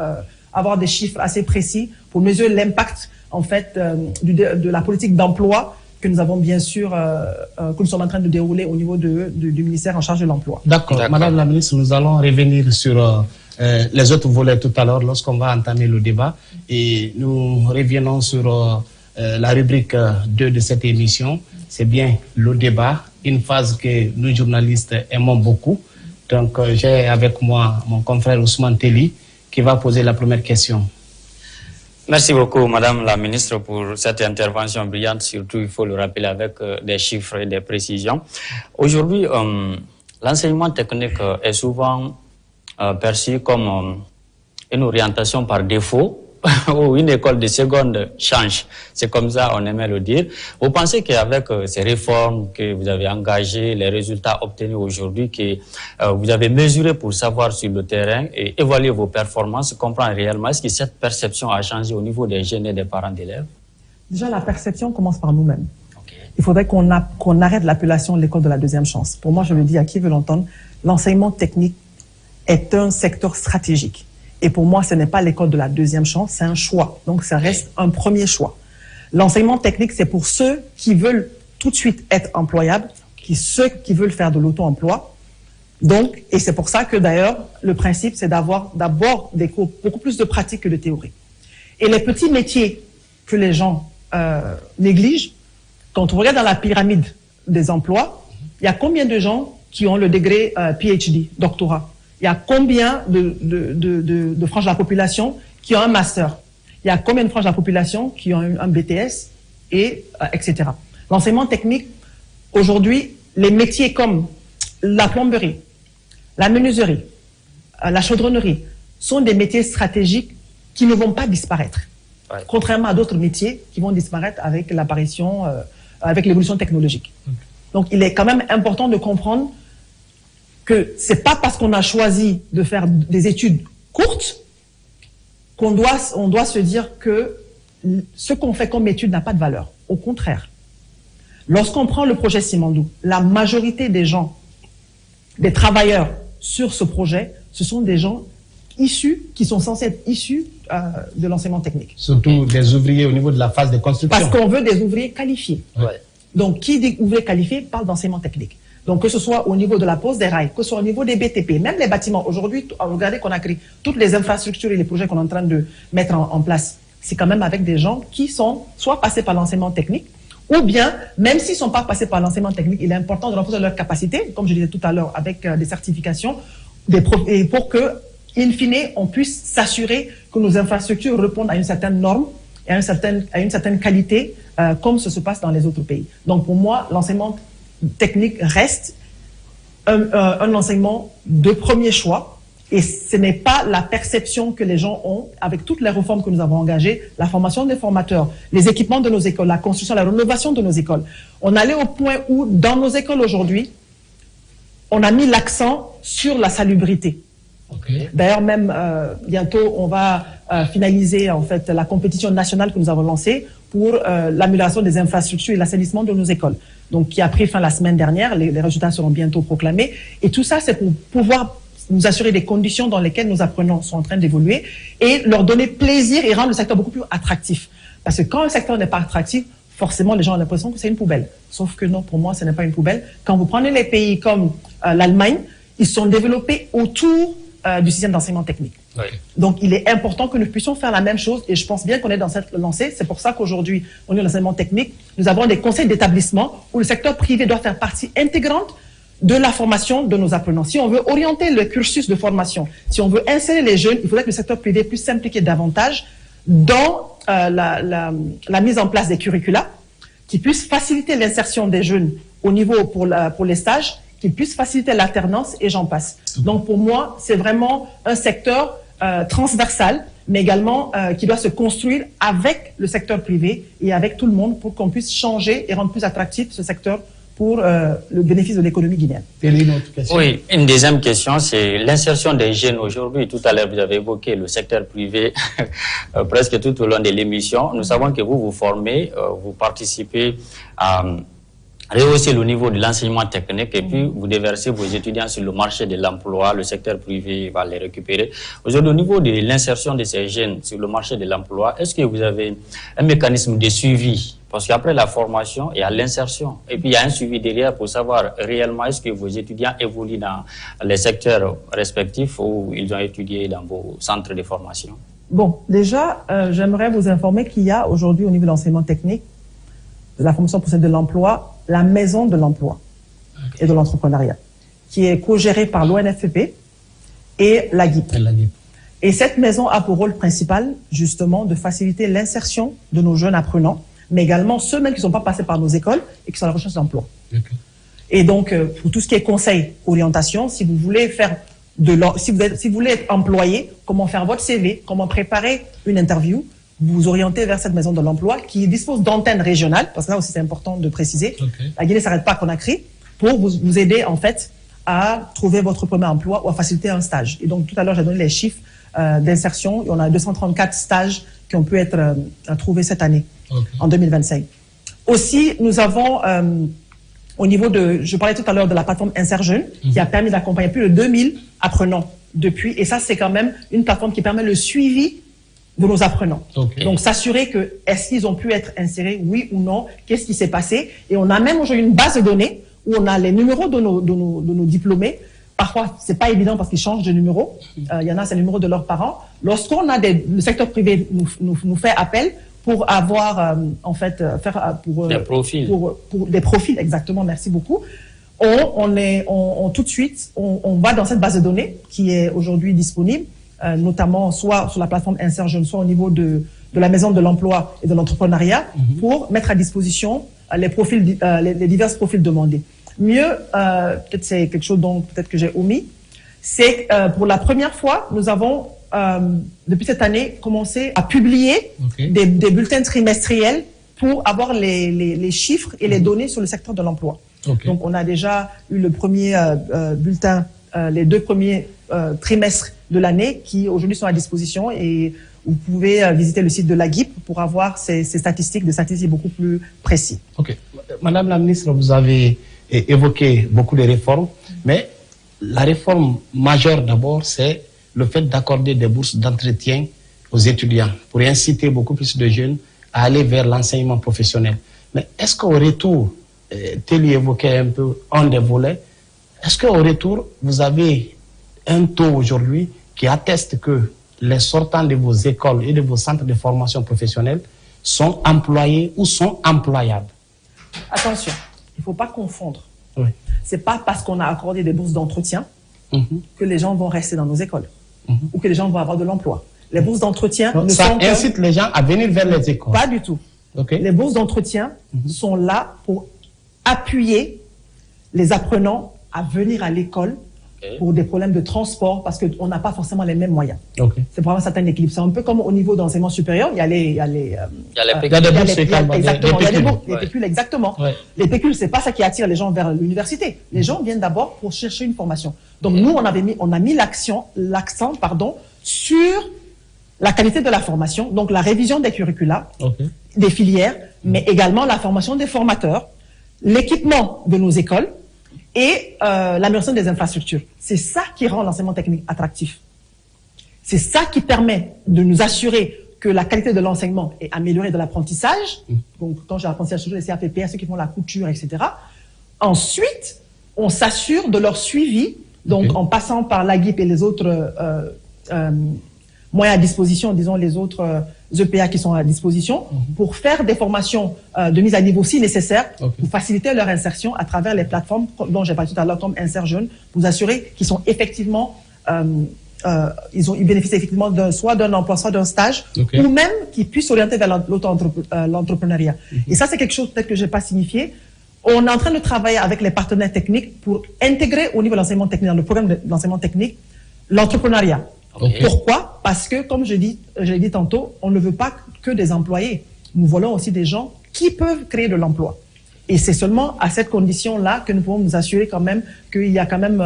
avoir des chiffres assez précis pour mesurer l'impact en fait de la politique d'emploi que nous avons bien sûr, que nous sommes en train de dérouler au niveau du ministère en charge de l'emploi. D'accord. Madame la ministre, nous allons revenir sur les autres volets tout à l'heure lorsqu'on va entamer le débat. Et nous revenons sur la rubrique 2 de cette émission. C'est bien le débat, une phase que nous journalistes aimons beaucoup. Donc j'ai avec moi mon confrère Ousmane Telli qui va poser la première question. Merci beaucoup, Madame la Ministre, pour cette intervention brillante. Surtout, il faut le rappeler avec des chiffres et des précisions. Aujourd'hui, l'enseignement technique est souvent perçu comme une orientation par défaut ou une école de seconde chance. C'est comme ça, on aimait le dire. Vous pensez qu'avec ces réformes que vous avez engagées, les résultats obtenus aujourd'hui, que vous avez mesurés pour savoir sur le terrain et évaluer vos performances, comprendre réellement, est-ce que cette perception a changé au niveau des jeunes et des parents d'élèves? Déjà, la perception commence par nous-mêmes. Il faudrait qu'on arrête l'appellation de l'école de la deuxième chance. Pour moi, je le dis à qui veut l'entendre, l'enseignement technique est un secteur stratégique. Et pour moi, ce n'est pas l'école de la deuxième chance, c'est un choix. Donc, ça reste un premier choix. L'enseignement technique, c'est pour ceux qui veulent tout de suite être employables, ceux qui veulent faire de l'auto-emploi. Donc, et c'est pour ça que d'ailleurs, le principe, c'est d'avoir d'abord des cours beaucoup plus de pratique que de théorie. Et les petits métiers que les gens négligent, quand on regarde dans la pyramide des emplois, il y a combien de gens qui ont le degré PhD, doctorat? Il y a combien de franges de la population qui ont un master? Il y a combien de franges de la population qui ont un BTS, et etc. L'enseignement technique, aujourd'hui, les métiers comme la plomberie, la menuiserie, la chaudronnerie, sont des métiers stratégiques qui ne vont pas disparaître. Ouais. Contrairement à d'autres métiers qui vont disparaître avec l'apparition, avec l'évolution technologique. Donc, il est quand même important de comprendre que c'est pas parce qu'on a choisi de faire des études courtes on doit se dire que ce qu'on fait comme étude n'a pas de valeur. Au contraire. Lorsqu'on prend le projet Simandou, la majorité des gens, des travailleurs sur ce projet, ce sont des gens qui sont censés être issus de l'enseignement technique. Surtout des ouvriers au niveau de la phase de construction. Parce qu'on veut des ouvriers qualifiés. Ouais. Donc, qui dit ouvrier qualifié parle d'enseignement technique. Donc, que ce soit au niveau de la pose des rails, que ce soit au niveau des BTP, même les bâtiments. Aujourd'hui, regardez qu'on a créé toutes les infrastructures et les projets qu'on est en train de mettre en place. C'est quand même avec des gens qui sont soit passés par l'enseignement technique, ou bien, même s'ils ne sont pas passés par l'enseignement technique, il est important de renforcer leur capacité, comme je disais tout à l'heure, avec des certifications, et pour que, in fine, on puisse s'assurer que nos infrastructures répondent à une certaine norme et à une certaine qualité, comme ce se passe dans les autres pays. Donc, pour moi, l'enseignement technique reste un enseignement de premier choix, et ce n'est pas la perception que les gens ont avec toutes les réformes que nous avons engagées, la formation des formateurs, les équipements de nos écoles, la construction, la rénovation de nos écoles. On allait au point où, dans nos écoles aujourd'hui, on a mis l'accent sur la salubrité. Okay. D'ailleurs, même bientôt, on va finaliser en fait la compétition nationale que nous avons lancée pour l'amélioration des infrastructures et l'assainissement de nos écoles. Donc, qui a pris fin la semaine dernière. Les résultats seront bientôt proclamés. Et tout ça, c'est pour pouvoir nous assurer des conditions dans lesquelles nos apprenants sont en train d'évoluer et leur donner plaisir et rendre le secteur beaucoup plus attractif. Parce que quand un secteur n'est pas attractif, forcément, les gens ont l'impression que c'est une poubelle. Sauf que non, pour moi, ce n'est pas une poubelle. Quand vous prenez les pays comme l'Allemagne, ils sont développés autour du système d'enseignement technique. Oui. Donc, il est important que nous puissions faire la même chose, et je pense bien qu'on est dans cette lancée. C'est pour ça qu'aujourd'hui, au niveau de l'enseignement technique, nous avons des conseils d'établissement où le secteur privé doit faire partie intégrante de la formation de nos apprenants. Si on veut orienter le cursus de formation, si on veut insérer les jeunes, il faudrait que le secteur privé puisse s'impliquer davantage dans la mise en place des curricula, qui puisse faciliter l'insertion des jeunes au niveau pour les stages, qui puisse faciliter l'alternance, et j'en passe. Donc pour moi, c'est vraiment un secteur transversal, mais également qui doit se construire avec le secteur privé et avec tout le monde pour qu'on puisse changer et rendre plus attractif ce secteur pour le bénéfice de l'économie guinéenne. Oui, une deuxième question, c'est l'insertion des jeunes aujourd'hui. Tout à l'heure, vous avez évoqué le secteur privé presque tout au long de l'émission. Nous savons que vous vous formez, vous participez à rehausser le niveau de l'enseignement technique et puis vous déversez vos étudiants sur le marché de l'emploi, le secteur privé va les récupérer. Aujourd'hui, au niveau de l'insertion de ces jeunes sur le marché de l'emploi, est-ce que vous avez un mécanisme de suivi? Parce qu'après la formation, il y a l'insertion. Et puis, il y a un suivi derrière pour savoir réellement est-ce que vos étudiants évoluent dans les secteurs respectifs où ils ont étudié dans vos centres de formation. Bon, déjà, j'aimerais vous informer qu'il y a aujourd'hui au niveau de l'enseignement technique, de la formation professionnelle de l'emploi, la maison de l'emploi et de l'entrepreneuriat, qui est co-gérée par l'ONFP et la GIP. Et cette maison a pour rôle principal, justement, de faciliter l'insertion de nos jeunes apprenants, mais également ceux même qui ne sont pas passés par nos écoles et qui sont à la recherche d'emploi. Et donc, pour tout ce qui est conseil, orientation, si vous voulez faire si vous voulez être employé, comment faire votre CV, comment préparer une interview, vous vous orientez vers cette maison de l'emploi qui dispose d'antennes régionales, parce que là aussi c'est important de préciser. La Guinée ne s'arrête pas à Conakry, pour vous aider en fait à trouver votre premier emploi ou à faciliter un stage. Et donc tout à l'heure j'ai donné les chiffres d'insertion. On a 234 stages qui ont pu être trouvés cette année, en 2025. Aussi, nous avons au niveau je parlais tout à l'heure de la plateforme InserJeune, qui a permis d'accompagner plus de 2000 apprenants depuis. Et ça, c'est quand même une plateforme qui permet le suivi de nos apprenants. Donc, s'assurer que, est-ce qu'ils ont pu être insérés, oui ou non, qu'est-ce qui s'est passé. Et on a même aujourd'hui une base de données où on a les numéros de nos diplômés. Parfois, c'est pas évident parce qu'ils changent de numéro. Il y en a, c'est le numéro de leurs parents. Lorsqu'on a le secteur privé nous fait appel pour avoir, en fait, des profils. Pour des profils, exactement, merci beaucoup. Tout de suite, on va dans cette base de données qui est aujourd'hui disponible, notamment soit sur la plateforme InserJeune, soit au niveau de la maison de l'emploi et de l'entrepreneuriat, pour mettre à disposition les divers profils demandés. Mieux, peut-être c'est quelque chose dont peut-être que j'ai omis, c'est pour la première fois, nous avons, depuis cette année, commencé à publier des bulletins trimestriels pour avoir les chiffres et les données sur le secteur de l'emploi. Donc, on a déjà eu le premier bulletin, les 2 premiers trimestres de l'année qui aujourd'hui sont à disposition, et vous pouvez visiter le site de la GIP pour avoir ces statistiques, des statistiques beaucoup plus précises. Madame la ministre, vous avez évoqué beaucoup de réformes, mais la réforme majeure d'abord, c'est le fait d'accorder des bourses d'entretien aux étudiants pour inciter beaucoup plus de jeunes à aller vers l'enseignement professionnel. Mais est-ce qu'au retour, Téli évoquait un peu un des volets, est-ce qu'au retour, vous avez un taux aujourd'hui qui atteste que les sortants de vos écoles et de vos centres de formation professionnelle sont employés ou sont employables? Attention, il ne faut pas confondre. Ce n'est pas parce qu'on a accordé des bourses d'entretien que les gens vont rester dans nos écoles ou que les gens vont avoir de l'emploi. Les bourses d'entretien ça incite les gens à venir vers les écoles. Pas du tout. Les bourses d'entretien sont là pour appuyer les apprenants à venir à l'école pour des problèmes de transport, parce qu'on n'a pas forcément les mêmes moyens. C'est pour avoir un certain équilibre. C'est un peu comme au niveau d'enseignement supérieur, il y a les pécules, exactement. Les pécules, c'est pas ça qui attire les gens vers l'université. Les gens viennent d'abord pour chercher une formation. Donc nous, on a mis l'accent sur la qualité de la formation, donc la révision des curricula, des filières, mais également la formation des formateurs, l'équipement de nos écoles et l'amélioration des infrastructures. C'est ça qui rend l'enseignement technique attractif. C'est ça qui permet de nous assurer que la qualité de l'enseignement est améliorée, de l'apprentissage. Donc, quand j'ai l'apprentissage, toujours les CAPPA, ceux qui font la couture, etc. Ensuite, on s'assure de leur suivi, donc en passant par la GIP et les autres moyens à disposition, disons les autres EPA qui sont à disposition, pour faire des formations de mise à niveau si nécessaire, pour faciliter leur insertion à travers les plateformes dont j'ai parlé tout à l'heure, comme InserJeune, vous assurer qu'ils sont effectivement, ils bénéficient effectivement soit d'un emploi, soit d'un stage, ou même qu'ils puissent s'orienter vers l'entrepreneuriat. Et ça, c'est quelque chose peut-être que je n'ai pas signifié. On est en train de travailler avec les partenaires techniques pour intégrer au niveau de l'enseignement technique, dans le programme de l'enseignement technique, l'entrepreneuriat. Pourquoi? Parce que, comme je l'ai dit tantôt, on ne veut pas que des employés. Nous voulons aussi des gens qui peuvent créer de l'emploi. Et c'est seulement à cette condition-là que nous pouvons nous assurer quand même qu'il y a quand même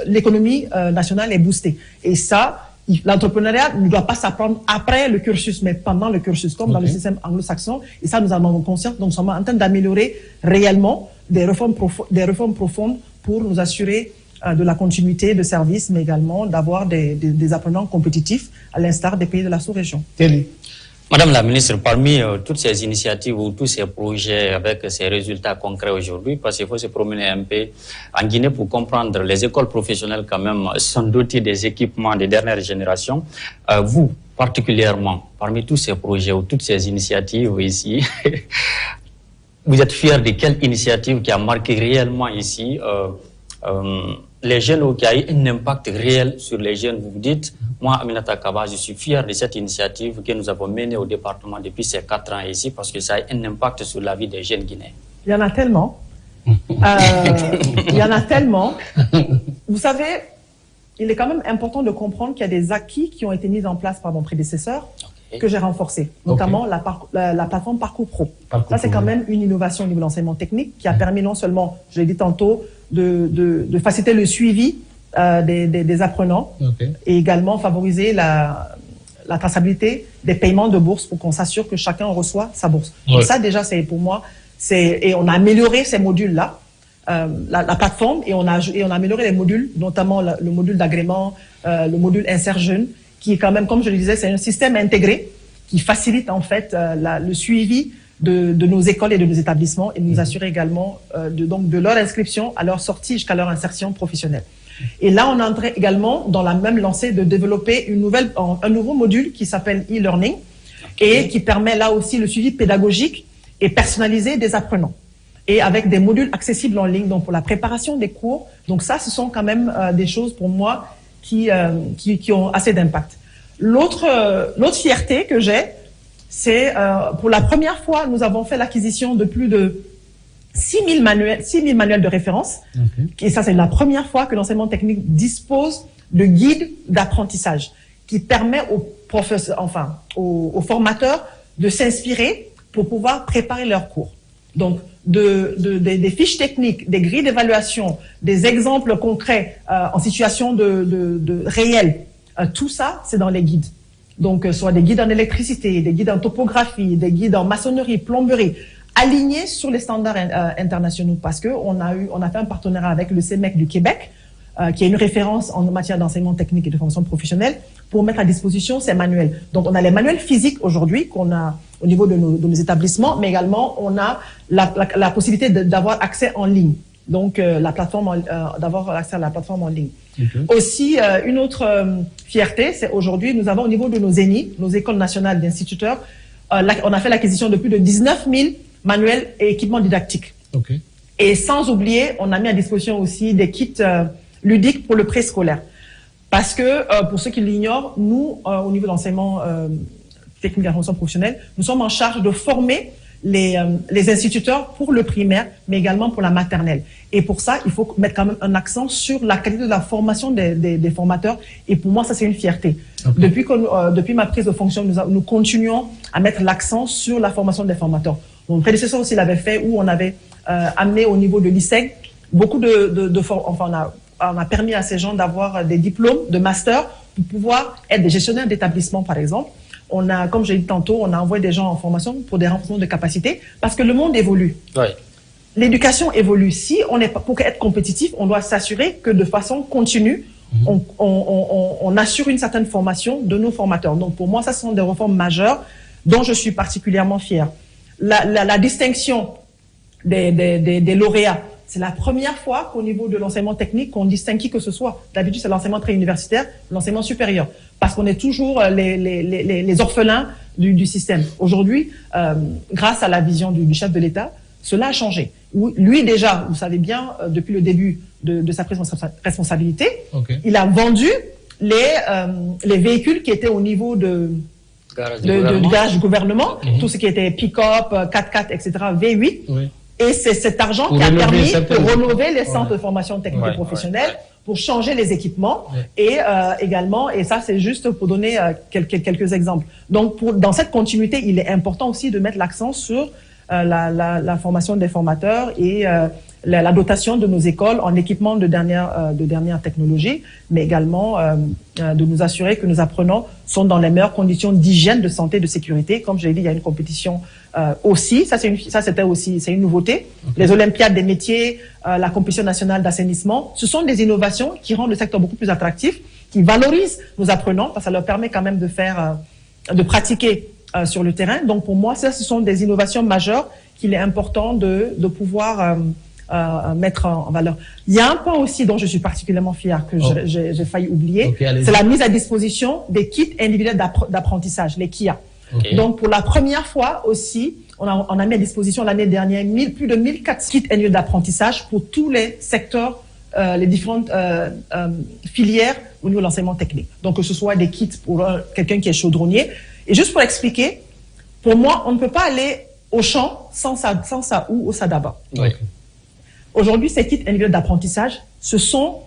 l'économie nationale est boostée. Et ça, l'entrepreneuriat ne doit pas s'apprendre après le cursus, mais pendant le cursus, comme dans le système anglo-saxon. Et ça, nous en avons conscience. Donc, nous sommes en train d'améliorer réellement des réformes profondes pour nous assurer de la continuité de service, mais également d'avoir des apprenants compétitifs, à l'instar des pays de la sous-région. Madame la ministre, parmi toutes ces initiatives ou tous ces projets avec ces résultats concrets aujourd'hui, parce qu'il faut se promener un peu en Guinée pour comprendre, les écoles professionnelles quand même sont dotées des équipements des dernières générations. Vous, particulièrement, parmi tous ces projets ou toutes ces initiatives ici, vous êtes fier de quelle initiative qui a marqué réellement ici les jeunes ou qui a eu un impact réel sur les jeunes? Vous vous dites, moi, Aminata Kaba, je suis fier de cette initiative que nous avons menée au département depuis ces 4 ans ici parce que ça a un impact sur la vie des jeunes Guinéens. Il y en a tellement. Il y en a tellement. Vous savez, il est quand même important de comprendre qu'il y a des acquis qui ont été mis en place par mon prédécesseur que j'ai renforcé, notamment la plateforme Parcours Pro. Ça, c'est quand même une innovation au niveau de l'enseignement technique qui a permis non seulement, je l'ai dit tantôt, de faciliter le suivi des apprenants et également favoriser la traçabilité des paiements de bourse pour qu'on s'assure que chacun reçoit sa bourse. Donc ça, déjà, c'est pour moi, et on a amélioré ces modules-là, la plateforme, et on a amélioré les modules, notamment le module d'agrément, le module Insert Jeune, qui est quand même, comme je le disais, c'est un système intégré qui facilite en fait le suivi de nos écoles et de nos établissements et nous assurer également de leur inscription à leur sortie jusqu'à leur insertion professionnelle. Et là, on est en train également, dans la même lancée, de développer un nouveau module qui s'appelle e-learning et qui permet là aussi le suivi pédagogique et personnalisé des apprenants. Et avec des modules accessibles en ligne, donc pour la préparation des cours. Donc ça, ce sont quand même des choses pour moi qui ont assez d'impact. L'autre fierté que j'ai, c'est pour la première fois, nous avons fait l'acquisition de plus de 6 000 manuels de référence. Et ça, c'est la première fois que l'enseignement technique dispose de guides d'apprentissage qui permet aux formateurs de s'inspirer pour pouvoir préparer leurs cours. Donc, des fiches techniques, des grilles d'évaluation, des exemples concrets en situation de réel, tout ça, c'est dans les guides. Donc, soit des guides en électricité, des guides en topographie, des guides en maçonnerie, plomberie, alignés sur les standards internationaux, parce que on a fait un partenariat avec le CEMEC du Québec, qui est une référence en matière d'enseignement technique et de formation professionnelle, pour mettre à disposition ces manuels. Donc, on a les manuels physiques aujourd'hui qu'on a au niveau de nos établissements, mais également on a la possibilité d'avoir accès en ligne. Donc, d'avoir accès à la plateforme en ligne. Aussi, une autre fierté, c'est aujourd'hui, nous avons au niveau de nos ENI, nos écoles nationales d'instituteurs, on a fait l'acquisition de plus de 19 000 manuels et équipements didactiques. Et sans oublier, on a mis à disposition aussi des kits ludiques pour le préscolaire. Parce que, pour ceux qui l'ignorent, nous, au niveau de l'enseignement technique et de formation professionnelle, nous sommes en charge de former les instituteurs pour le primaire, mais également pour la maternelle. Et pour ça, il faut mettre quand même un accent sur la qualité de la formation des formateurs. Et pour moi, ça, c'est une fierté. Depuis ma prise de fonction, nous continuons à mettre l'accent sur la formation des formateurs. Mon prédécesseur aussi l'avait fait, où on avait amené au niveau de l'ISEG beaucoup on a permis à ces gens d'avoir des diplômes de master pour pouvoir être des gestionnaires d'établissements, par exemple. On a, comme j'ai dit tantôt, on a envoyé des gens en formation pour des renforcements de capacités parce que le monde évolue. L'éducation évolue. Si pour être compétitif, on doit s'assurer que de façon continue, on assure une certaine formation de nos formateurs. Donc pour moi, ça, ce sont des réformes majeures dont je suis particulièrement fière. La distinction des lauréats, c'est la première fois qu'au niveau de l'enseignement technique, qu'on distingue qui que ce soit. D'habitude, c'est l'enseignement préuniversitaire, l'enseignement supérieur. Parce qu'on est toujours les orphelins du système. Aujourd'hui, grâce à la vision du chef de l'État, cela a changé. Lui, déjà, vous savez bien, depuis le début de sa prise de responsabilité, il a vendu les véhicules qui étaient au niveau du garage du gouvernement, tout ce qui était pick-up, 4x4, etc., V8. Et c'est cet argent qui a permis de rénover les centres de formation technique et professionnelle, pour changer les équipements et également, et ça c'est juste pour donner quelques exemples. Donc dans cette continuité, il est important aussi de mettre l'accent sur la formation des formateurs et la dotation de nos écoles en équipement de dernière technologie, mais également de nous assurer que nos apprenants sont dans les meilleures conditions d'hygiène, de santé, de sécurité. Comme je l'ai dit, il y a une compétition aussi. C'est une nouveauté. Les Olympiades des métiers, la compétition nationale d'assainissement, ce sont des innovations qui rendent le secteur beaucoup plus attractif, qui valorisent nos apprenants, parce que ça leur permet quand même de pratiquer sur le terrain. Donc pour moi, ce sont des innovations majeures qu'il est important de pouvoir mettre en valeur. Il y a un point aussi dont je suis particulièrement fière, que j'ai failli oublier, c'est la mise à disposition des kits individuels d'apprentissage, les KIA. Donc pour la première fois aussi, on a mis à disposition l'année dernière plus de 1400 kits individuels d'apprentissage pour tous les secteurs, les différentes filières au niveau de l'enseignement technique. Donc que ce soit des kits pour quelqu'un qui est chaudronnier. Et juste pour expliquer, pour moi, on ne peut pas aller au champ sans sa houe ou sa daba. Aujourd'hui, ces kits individuels d'apprentissage, ce sont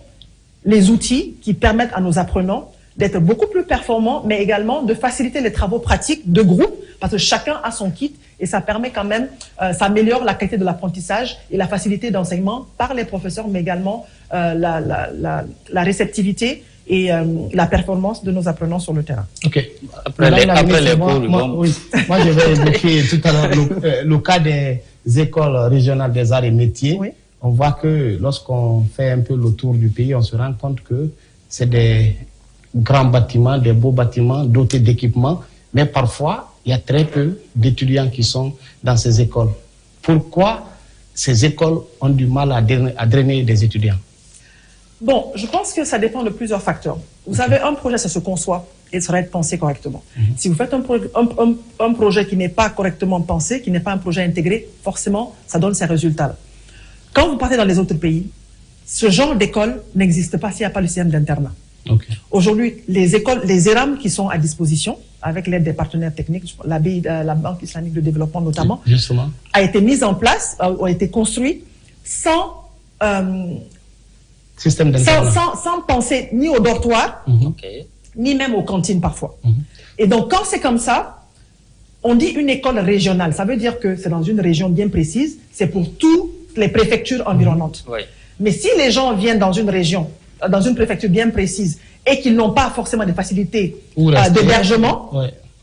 les outils qui permettent à nos apprenants d'être beaucoup plus performants, mais également de faciliter les travaux pratiques de groupe, parce que chacun a son kit et ça permet quand même, ça améliore la qualité de l'apprentissage et la facilité d'enseignement par les professeurs, mais également la réceptivité et la performance de nos apprenants sur le terrain. Ok. Après les cours, moi, je vais évoquer tout à l'heure le cas des écoles régionales des arts et métiers. Oui. On voit que lorsqu'on fait un peu le tour du pays, on se rend compte que c'est des grands bâtiments, des beaux bâtiments dotés d'équipements, mais parfois, il y a très peu d'étudiants qui sont dans ces écoles. Pourquoi ces écoles ont du mal à drainer des étudiants? Bon, je pense que ça dépend de plusieurs facteurs. Vous savez, un projet, ça se conçoit et ça doit être pensé correctement. Si vous faites un projet qui n'est pas correctement pensé, qui n'est pas un projet intégré, forcément, ça donne ses résultats. Quand vous partez dans les autres pays, ce genre d'école n'existe pas s'il n'y a pas le système d'internat. Aujourd'hui, les écoles, les ERAM qui sont à disposition, avec l'aide des partenaires techniques, la BI, la Banque islamique de développement notamment, a été mise en place, a été construit sans penser ni au dortoir, ni même aux cantines parfois. Et donc, quand c'est comme ça, on dit une école régionale. Ça veut dire que c'est dans une région bien précise, c'est pour toutes les préfectures environnantes. Mais si les gens viennent dans une région, dans une préfecture bien précise, et qu'ils n'ont pas forcément des facilités d'hébergement,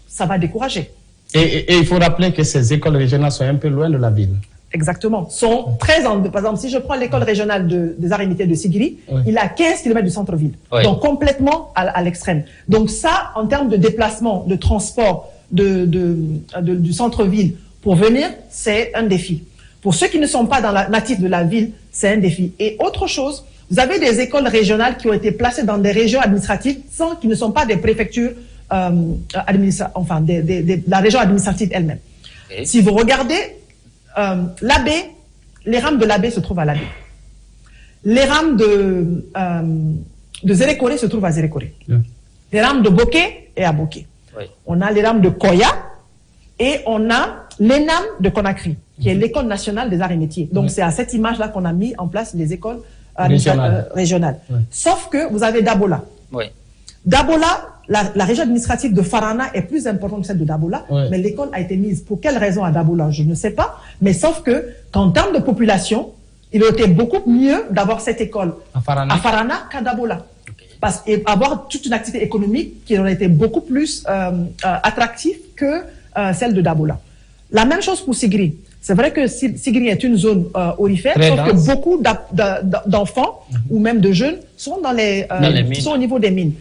ça va décourager. Et il faut rappeler que ces écoles régionales sont un peu loin de la ville. Exactement. Sont très par exemple, si je prends l'école régionale des arts et métiers de Sigiri, il est à 15 km du centre-ville. Donc complètement à l'extrême. Donc ça, en termes de déplacement, de transport du centre-ville pour venir, c'est un défi. Pour ceux qui ne sont pas natifs de la ville, c'est un défi. Et autre chose, vous avez des écoles régionales qui ont été placées dans des régions administratives qui ne sont pas des préfectures, la région administrative elle-même. Si vous regardez, l'AB, les rames de l'AB se trouvent à l'AB. Les rames de Zérékoré se trouvent à Zérékoré. Les rames de Boké est à Boké. On a les rames de Koya et on a l'ENAM de Conakry, qui est l'école nationale des arts et métiers. Donc c'est à cette image-là qu'on a mis en place les écoles régionales. Sauf que vous avez Dabola. Dabola, la région administrative de Farana est plus importante que celle de Dabola, mais l'école a été mise. Pour quelle raison à Dabola? Je ne sais pas. Mais sauf qu'en termes de population, il aurait été beaucoup mieux d'avoir cette école à Farana qu'à Dabola. Et avoir toute une activité économique qui aurait été beaucoup plus attractive que celle de Dabola. La même chose pour Sigiri. C'est vrai que Sigiri est une zone aurifère, sauf que beaucoup d'enfants ou même de jeunes sont dans sont au niveau des mines.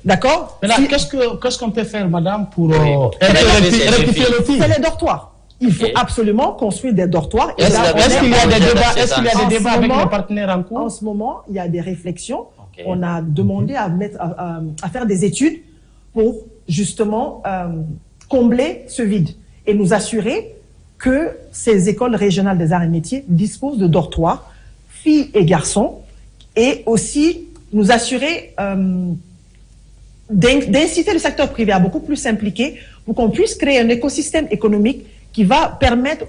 D'accord? Mais là, qu'est-ce qu'on peut faire, madame, pour rectifier le tir? C'est les dortoirs. Il faut absolument construire des dortoirs. Est-ce qu'il y a des débats avec les partenaires en cours? En ce moment, il y a des réflexions. On a demandé à faire des études pour justement combler ce vide et nous assurer que ces écoles régionales des arts et métiers disposent de dortoirs, filles et garçons, et aussi nous assurer d'inciter le secteur privé à beaucoup plus s'impliquer pour qu'on puisse créer un écosystème économique qui va permettre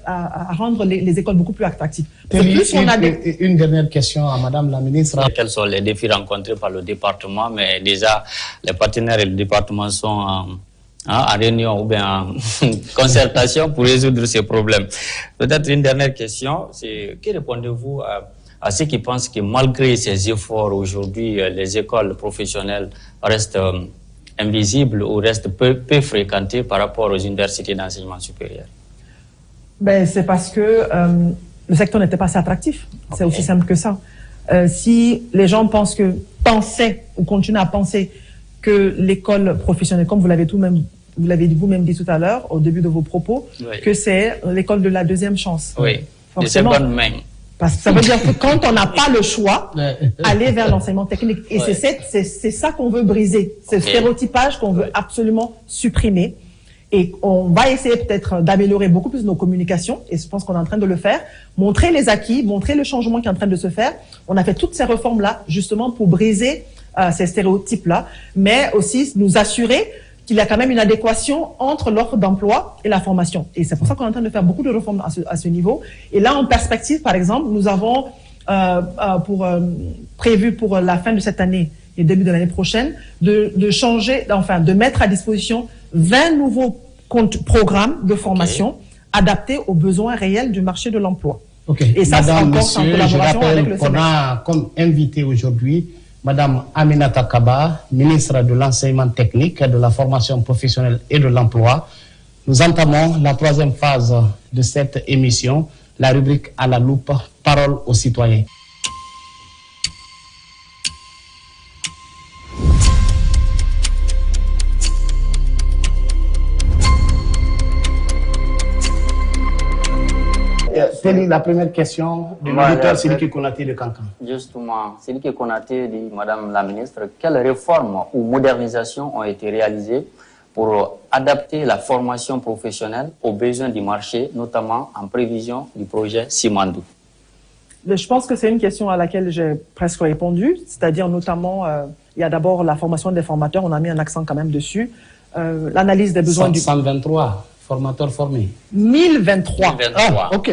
à rendre les écoles beaucoup plus attractives. Une dernière question à Madame la ministre. Quels sont les défis rencontrés par le département? Mais déjà, les partenaires et le département sont en réunion ou bien en concertation pour résoudre ces problèmes. Peut-être une dernière question, c'est que répondez-vous à ceux qui pensent que malgré ces efforts aujourd'hui, les écoles professionnelles restent invisibles ou restent peu fréquentées par rapport aux universités d'enseignement supérieur? Ben, c'est parce que le secteur n'était pas assez attractif. C'est aussi simple que ça. Si les gens pensaient ou continuent à penser que l'école professionnelle, comme vous l'avez vous-même dit tout à l'heure, au début de vos propos, oui, que c'est l'école de la deuxième chance. Oui, de seconde main. Parce que ça veut dire que quand on n'a pas le choix, aller vers l'enseignement technique. Et c'est ça qu'on veut briser. C'est le stéréotypage qu'on veut absolument supprimer. Et on va essayer peut-être d'améliorer beaucoup plus nos communications, et je pense qu'on est en train de le faire, montrer les acquis, montrer le changement qui est en train de se faire. On a fait toutes ces réformes-là justement pour briser ces stéréotypes-là, mais aussi nous assurer qu'il y a quand même une adéquation entre l'offre d'emploi et la formation. Et c'est pour ça qu'on est en train de faire beaucoup de réformes à ce niveau. Et là, en perspective, par exemple, nous avons prévu pour la fin de cette année et début de l'année prochaine de mettre à disposition 20 nouveaux programmes de formation adaptés aux besoins réels du marché de l'emploi. Et ça, c'est encore en collaboration avec le semestre. On a comme invité aujourd'hui Madame Aminata Kaba, ministre de l'Enseignement technique, de la formation professionnelle et de l'emploi. Nous entamons la troisième phase de cette émission, la rubrique à la loupe, parole aux citoyens. C'est la première question de l'auditeur Sidiki Konaté de Kankan. Justement, Sidiki Konaté dit, Madame la ministre, quelles réformes ou modernisations ont été réalisées pour adapter la formation professionnelle aux besoins du marché, notamment en prévision du projet Simandou? Je pense que c'est une question à laquelle j'ai presque répondu, c'est-à-dire notamment, il y a d'abord la formation des formateurs, on a mis un accent quand même dessus, l'analyse des besoins du... 123 formateurs formés. 1023.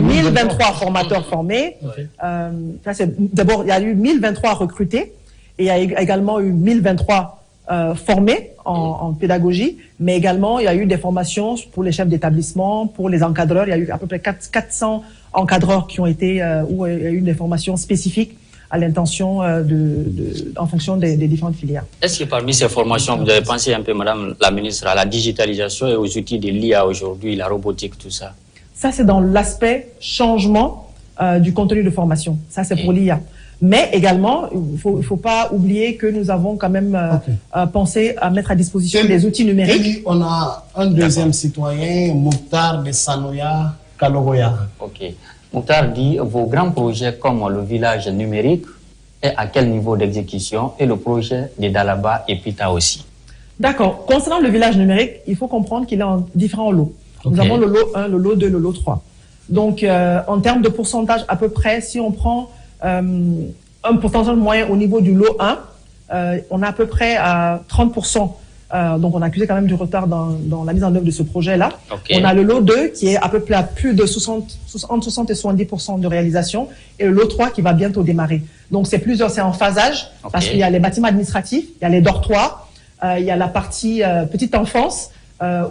1023 formateurs formés. D'abord, il y a eu 1023 recrutés et il y a également eu 1023 formés en pédagogie, mais également il y a eu des formations pour les chefs d'établissement, pour les encadreurs. Il y a eu à peu près 400 encadreurs qui ont été, où il y a eu des formations spécifiques à l'intention en fonction des différentes filières. Est-ce que parmi ces formations, vous avez pensé un peu, Madame la ministre, à la digitalisation et aux outils de l'IA aujourd'hui, la robotique, tout ça? Ça, c'est dans l'aspect changement du contenu de formation. Ça, c'est pour l'IA. Mais également, il faut pas oublier que nous avons quand même pensé à mettre à disposition des outils numériques. On a un deuxième citoyen, Mouktar de Sanoya Kalogoya. Ok. Mouktar dit, vos grands projets comme le village numérique est à quel niveau d'exécution et le projet de Dalaba et Pita aussi? D'accord. Concernant le village numérique, il faut comprendre qu'il est en différents lots. Nous avons le lot 1, le lot 2, le lot 3. Donc, en termes de pourcentage, à peu près, si on prend un pourcentage moyen au niveau du lot 1, on a à peu près à 30%. Donc, on a accusé quand même du retard dans la mise en œuvre de ce projet-là. On a le lot 2 qui est à peu près à plus de entre 60 et 70% de réalisation et le lot 3 qui va bientôt démarrer. Donc, c'est en phasage parce qu'il y a les bâtiments administratifs, il y a les dortoirs, il y a la partie petite enfance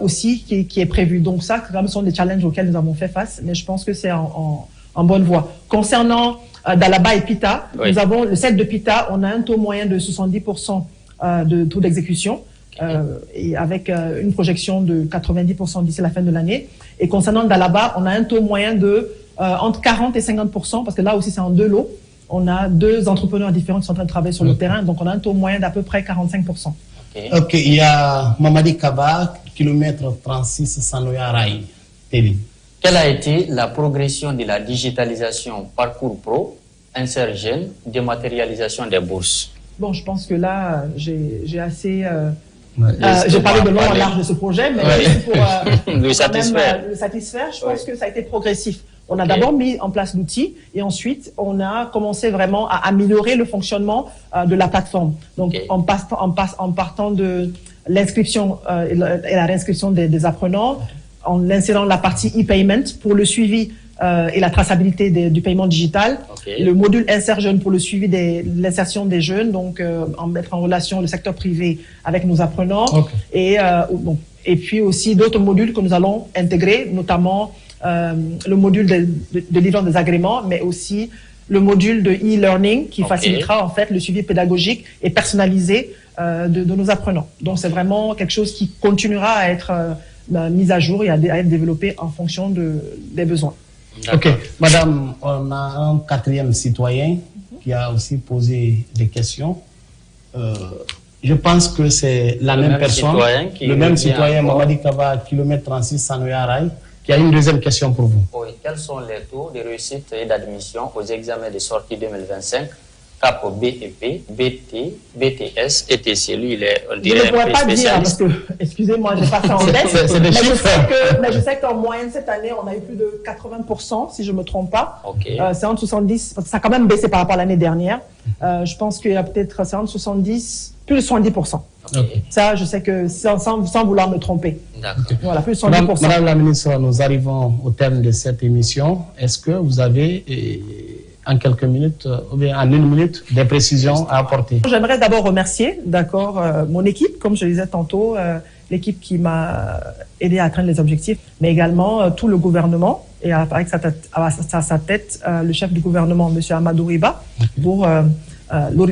aussi qui est prévue. Donc, ça, quand même, sont des challenges auxquels nous avons fait face, mais je pense que c'est en bonne voie. Concernant Dalaba et Pita, nous avons le set de Pita, on a un taux moyen de 70% de taux d'exécution. Et avec une projection de 90% d'ici la fin de l'année. Et concernant Dalaba, on a un taux moyen de entre 40 et 50%, parce que là aussi c'est en deux lots. On a deux entrepreneurs différents qui sont en train de travailler sur le terrain, donc on a un taux moyen d'à peu près 45%. Ok, il y a Mamadi Kaba, kilomètre 36 Sanoya Rai, Télé. Quelle a été la progression de la digitalisation Parcours Pro, Insert Jeune, dématérialisation des bourses? Bon, je pense que là, j'ai assez... j'ai parlé de long en large de ce projet, mais pour le satisfaire. Je pense que ça a été progressif. On a d'abord mis en place l'outil et ensuite on a commencé vraiment à améliorer le fonctionnement de la plateforme. Donc en partant de l'inscription et la réinscription des apprenants, en insérant la partie e-payment pour le suivi et la traçabilité du paiement digital. Le module Insert Jeunes pour le suivi de l'insertion des jeunes, donc en mettre en relation le secteur privé avec nos apprenants. Et puis aussi d'autres modules que nous allons intégrer, notamment le module de livrance des agréments, mais aussi le module de e-learning qui facilitera en fait le suivi pédagogique et personnalisé de nos apprenants. Donc c'est vraiment quelque chose qui continuera à être mis à jour et à être développé en fonction des besoins. Ok, madame, on a un quatrième citoyen qui a aussi posé des questions. Je pense que c'est la même personne, le même citoyen, Mamadi Kaba, kilomètre 36, Sanoya Rail, qui a une deuxième question pour vous. Oui, quels sont les taux de réussite et d'admission aux examens de sortie 2025, CAP BEP, BT, BTS, ETC? Lui, il est, on dirait, je ne pourrais pas dire, parce que, excusez-moi, je n'ai pas ça en tête, mais je sais qu'en moyenne, cette année, on a eu plus de 80%, si je ne me trompe pas. C'est entre 70, parce que ça a quand même baissé par rapport à l'année dernière. Je pense qu'il y a peut-être, c'est entre 70, plus de 70%. Ça, je sais que sans vouloir me tromper. Voilà, plus de 70%. Madame la ministre, nous arrivons au terme de cette émission. Est-ce que vous avez, en quelques minutes, ou bien en une minute, des précisions à apporter? J'aimerais d'abord remercier, mon équipe, comme je le disais tantôt, l'équipe qui m'a aidé à atteindre les objectifs, mais également tout le gouvernement, et avec à sa tête, le chef du gouvernement, M. Amadou Riba, pour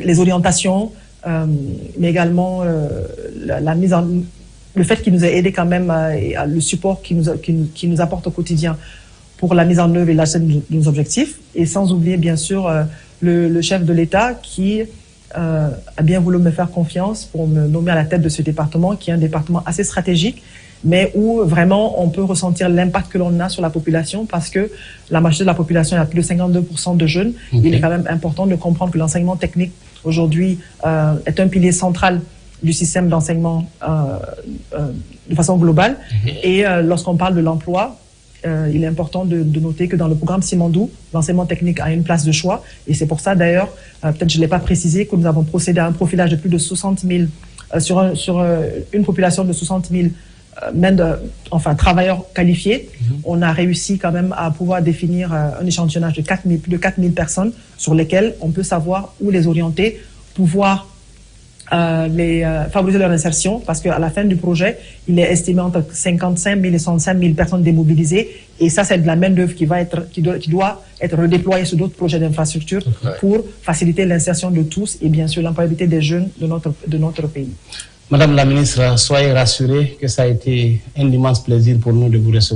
les orientations, mais également le fait qu'il nous a aidé quand même, le support qu'il nous apporte au quotidien pour la mise en œuvre et l'atteinte de nos objectifs. Et sans oublier, bien sûr, le chef de l'État qui a bien voulu me faire confiance pour me nommer à la tête de ce département, qui est un département assez stratégique, mais où vraiment on peut ressentir l'impact que l'on a sur la population, parce que la majorité de la population, il y a plus de 52% de jeunes. Il est quand même important de comprendre que l'enseignement technique aujourd'hui est un pilier central du système d'enseignement de façon globale. Et lorsqu'on parle de l'emploi, il est important de noter que dans le programme Simandou, l'enseignement technique a une place de choix. Et c'est pour ça d'ailleurs, peut-être je ne l'ai pas précisé, que nous avons procédé à un profilage de plus de 60 000, sur une population de 60 000 travailleurs qualifiés. On a réussi quand même à pouvoir définir un échantillonnage de plus de 4 000 personnes sur lesquelles on peut savoir où les orienter, pouvoir favoriser leur insertion, parce qu'à la fin du projet, il est estimé entre 55 000 et 65 000 personnes démobilisées, et ça c'est de la main-d'œuvre qui doit être redéployée sur d'autres projets d'infrastructure pour faciliter l'insertion de tous et bien sûr l'employabilité des jeunes de notre pays. Madame la ministre, soyez rassurée que ça a été un immense plaisir pour nous de vous recevoir.